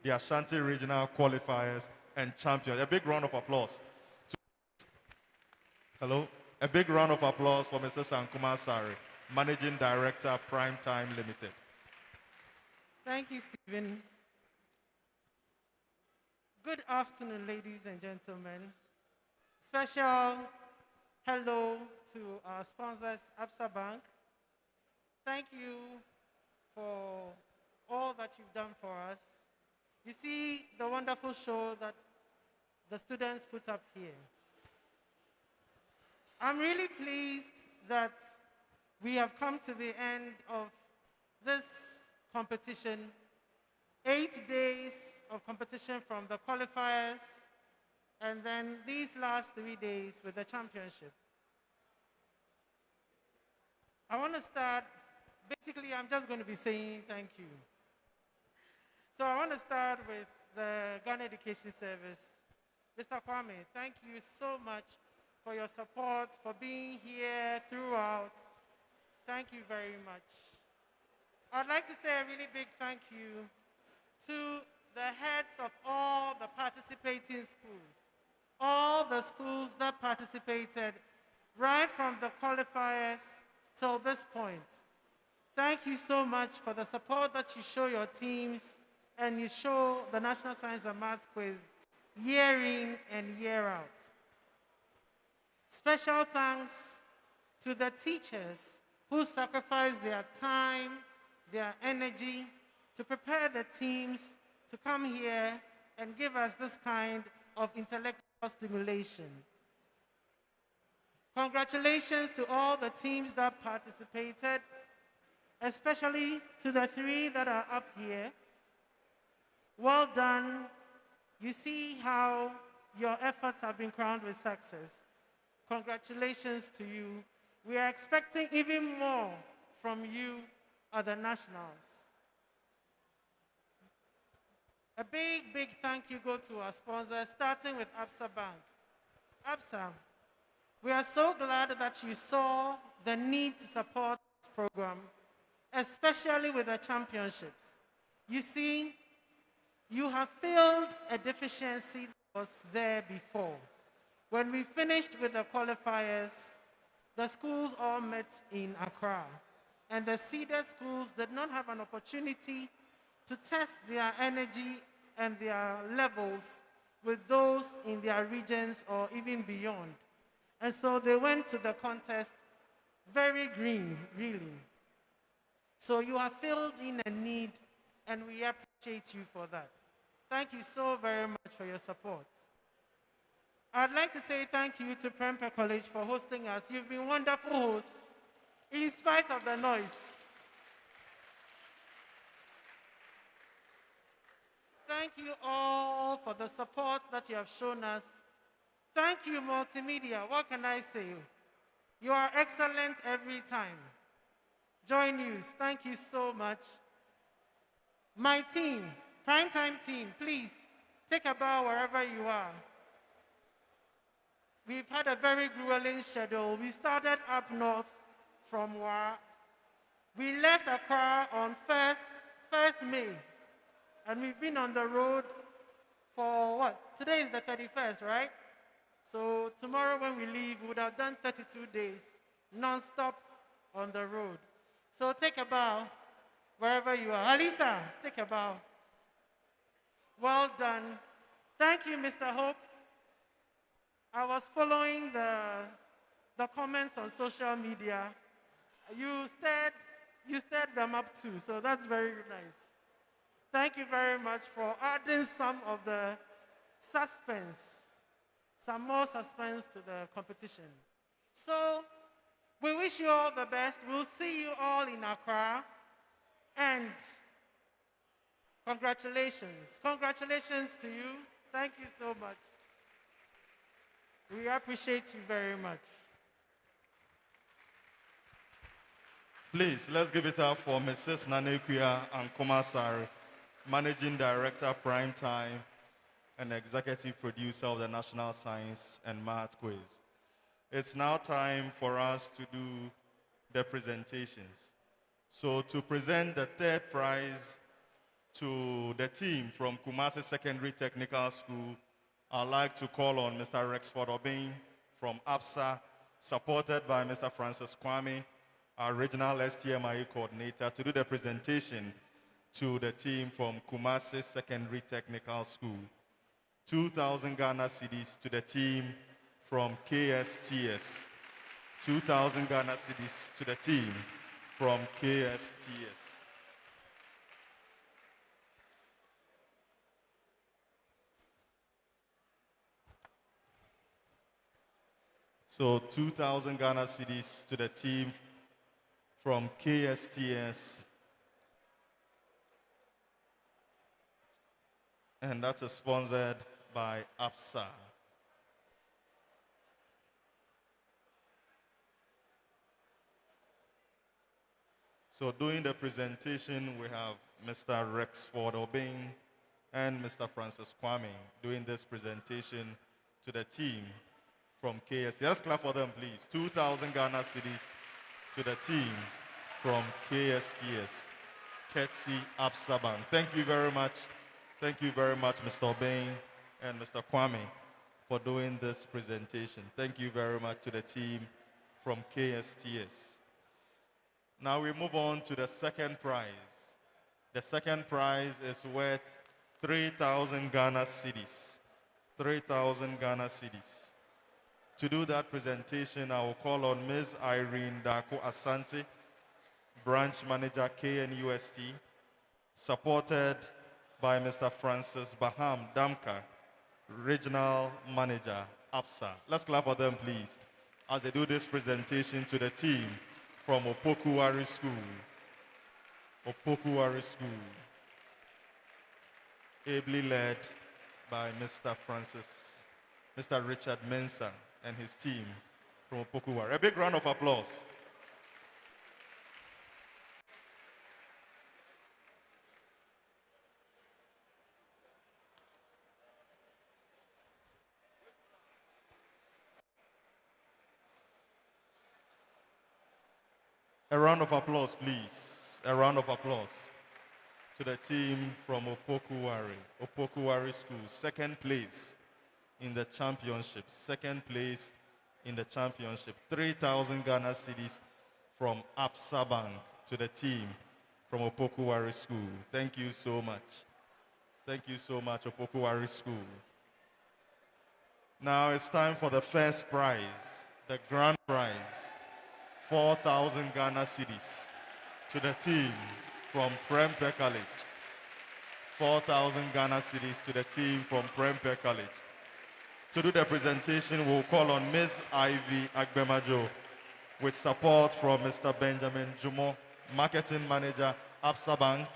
the Ashanti Regional qualifiers and champions. A big round of applause. Hello? A big round of applause for Mrs. Kumasi, Managing Director, Prime Time Limited. Thank you, Stephen. Good afternoon, ladies and gentlemen. Special hello to our sponsors, Absa Bank. Thank you for all that you've done for us. You see the wonderful show that the students put up here. I'm really pleased that we have come to the end of this competition. 8 days of competition from the qualifiers, and then these last 3 days with the championship. I want to start, basically I'm just going to be saying thank you. So I want to start with the Ghana Education Service. Mr. Kwame, thank you so much for your support, for being here throughout. Thank you very much. I'd like to say a really big thank you to the heads of all the participating schools, all the schools that participated right from the qualifiers till this point. Thank you so much for the support that you show your teams and you show the National Science and Maths Quiz year in and year out. Special thanks to the teachers who sacrificed their time, their energy to prepare the teams to come here and give us this kind of intellectual stimulation. Congratulations to all the teams that participated, especially to the 3 that are up here. Well done. You see how your efforts have been crowned with success. Congratulations to you. We are expecting even more from you at the Nationals. A big, big thank you go to our sponsors, starting with Absa Bank. Absa, we are so glad that you saw the need to support this program, especially with the championships. You see, you have filled a deficiency that was there before. When we finished with the qualifiers, the schools all met in Accra, and the seeded schools did not have an opportunity to test their energy and their levels with those in their regions or even beyond. And so they went to the contest very green, really. So you have filled in a need, and we appreciate you for that. Thank you so very much for your support. I'd like to say thank you to Prempeh College for hosting us. You've been wonderful hosts, in spite of the noise. Thank you all for the support that you have shown us. Thank you, Multimedia. What can I say? You are excellent every time. Joy News, thank you so much. My team, Primetime team, please take a bow wherever you are. We've had a very grueling schedule. We started up north from Ware. We left Accra on 1st May, and we've been on the road for what? Today is the 31st, right? So tomorrow when we leave, we would have done 32 days, non-stop on the road. So take a bow wherever you are. Alisa, take a bow. Well done. Thank you, Mr. Hope. I was following the comments on social media. You stirred them up too, so that's very nice. Thank you very much for adding some of the suspense, some more suspense to the competition. So we wish you all the best. We'll see you all in Accra. And congratulations. Congratulations to you. Thank you so much. We appreciate you very much. Please, let's give it up for Mrs. Nanekuya and Kumasi, Managing Director, Primetime, and Executive Producer of the National Science and Math Quiz. It's now time for us to do the presentations. So to present the third prize to the team from Kumasi Secondary Technical School, I'd like to call on Mr. Rexford Obeng from Absa, supported by Mr. Francis Kwame, our Regional STMIE Coordinator, to do the presentation to the team from Kumasi Secondary Technical School. 2,000 Ghana cedis to the team from KSTS. 2,000 Ghana cedis to the team from KSTS. So 2,000 Ghana cedis to the team from KSTS. And that is sponsored by Absa. So doing the presentation, we have Mr. Rexford Obeng and Mr. Francis Kwame doing this presentation to the team from KSTS. Let's clap for them, please. 2,000 Ghana cedis to the team from KSTS, Ketsi Absa Bank. Thank you very much. Thank you very much, Mr. Obeng and Mr. Kwame, for doing this presentation. Thank you very much to the team from KSTS. Now we move on to the second prize. The second prize is worth 3,000 Ghana cedis. 3,000 Ghana cedis. To do that presentation, I will call on Ms. Irene Dako Asante, Branch Manager, KNUST, supported by Mr. Francis Baham Damka, Regional Manager, Absa. Let's clap for them, please, as they do this presentation to the team from Opoku Ware School. Opoku Ware School, ably led by Mr. Richard Mensah and his team from Opoku Ware. A big round of applause. A round of applause, please. A round of applause to the team from Opoku Ware. Opoku Ware School, second place in the championship. Second place in the championship. 3,000 Ghana cedis from Absa Bank to the team from Opoku Ware School. Thank you so much. Thank you so much, Opoku Ware School. Now it's time for the first prize, the grand prize. 4,000 Ghana cedis. to the team from Prempeh College. 4,000 Ghana cedis to the team from Prempeh College. To do the presentation, we'll call on Ms. Ivy Agbemajo with support from Mr. Benjamin Jumo, Marketing Manager, Absa Bank.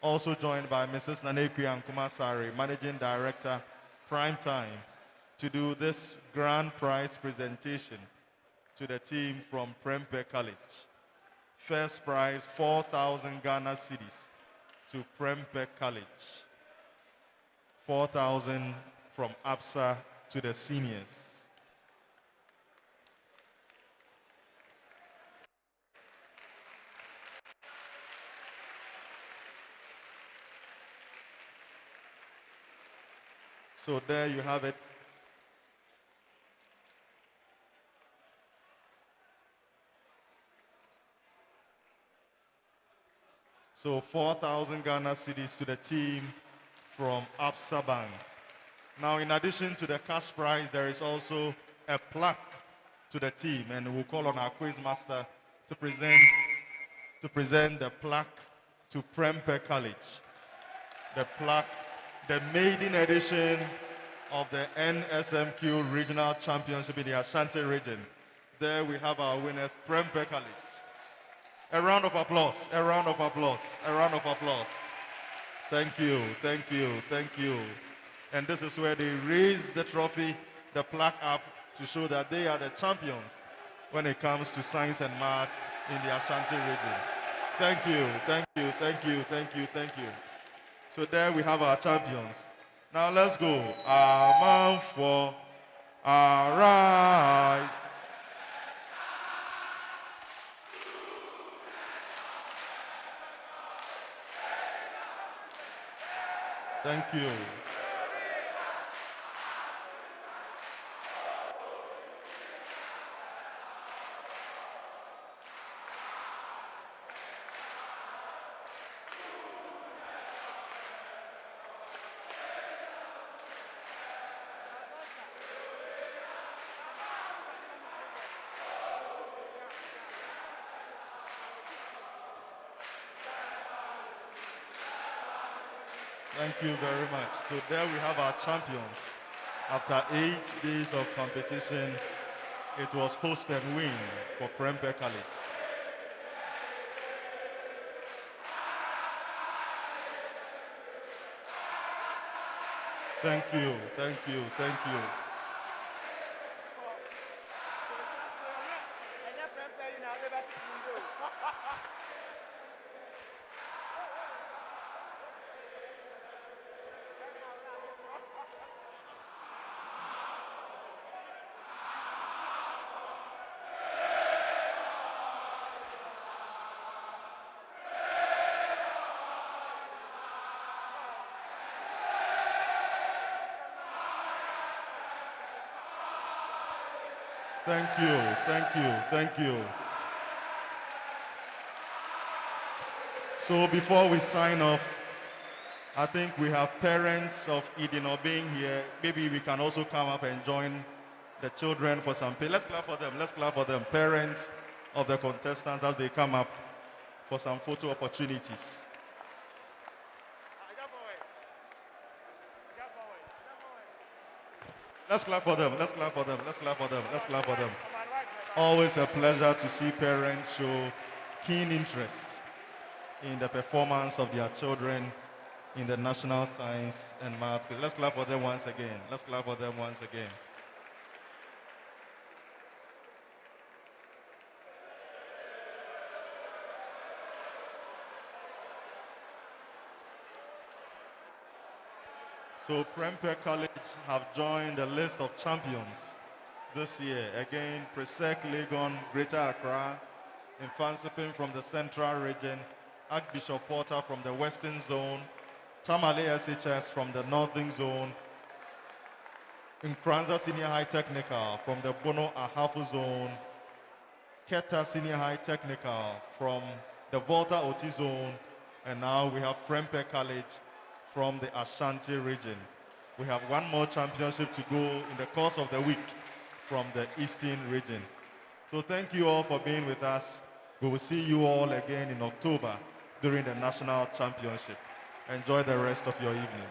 Also joined by Mrs. Nanekwi and Kumasari, Managing Director, Prime Time, to do this grand prize presentation to the team from Prempeh College. First prize, 4,000 Ghana cedis to Prempeh College. 4,000 from Absa to the seniors. So there you have it. So 4,000 Ghana cedis to the team from Absa Bank. Now, in addition to the cash prize, there is also a plaque to the team, and we'll call on our quiz master to present the plaque to Prempeh College. The plaque, the maiden edition of the NSMQ Regional Championship in the Ashanti region. There we have our winners, Prempeh College. A round of applause, a round of applause, a round of applause. Thank you, thank you, thank you. And this is where they raise the trophy, the plaque up to show that they are the champions when it comes to science and math in the Ashanti region. Thank you, thank you, thank you, thank you, thank you. So there we have our champions. Now let's go. A man for our right. Thank you. Thank you very much. So there we have our champions. After 8 days of competition, it was host and win for Prempeh College. Thank you, thank you, thank you. Thank you, thank you, thank you. So before we sign off, I think we have parents of Eden Obeng here. Maybe we can also come up and join the children for some pay. Let's clap for them, let's clap for them. Parents of the contestants as they come up for some photo opportunities. Let's clap for them, let's clap for them, let's clap for them, let's clap for them. Always a pleasure to see parents show keen interest in the performance of their children in the National Science and Math. Let's clap for them once again. Let's clap for them once again. So Prempeh College have joined the list of champions this year. Again, Presec Legon, Greater Accra, Infansipin from the Central Region, Archbishop Porter from the Western Zone, Tamale SHS from the Northern Zone, Nkranza Senior High Technical from the Bono Ahafu Zone, Keta Senior High Technical from the Volta Oti Zone, and now we have Prempeh College from the Ashanti region. We have one more championship to go in the course of the week from the Eastern region. So thank you all for being with us. We will see you all again in October during the National Championship. Enjoy the rest of your evening.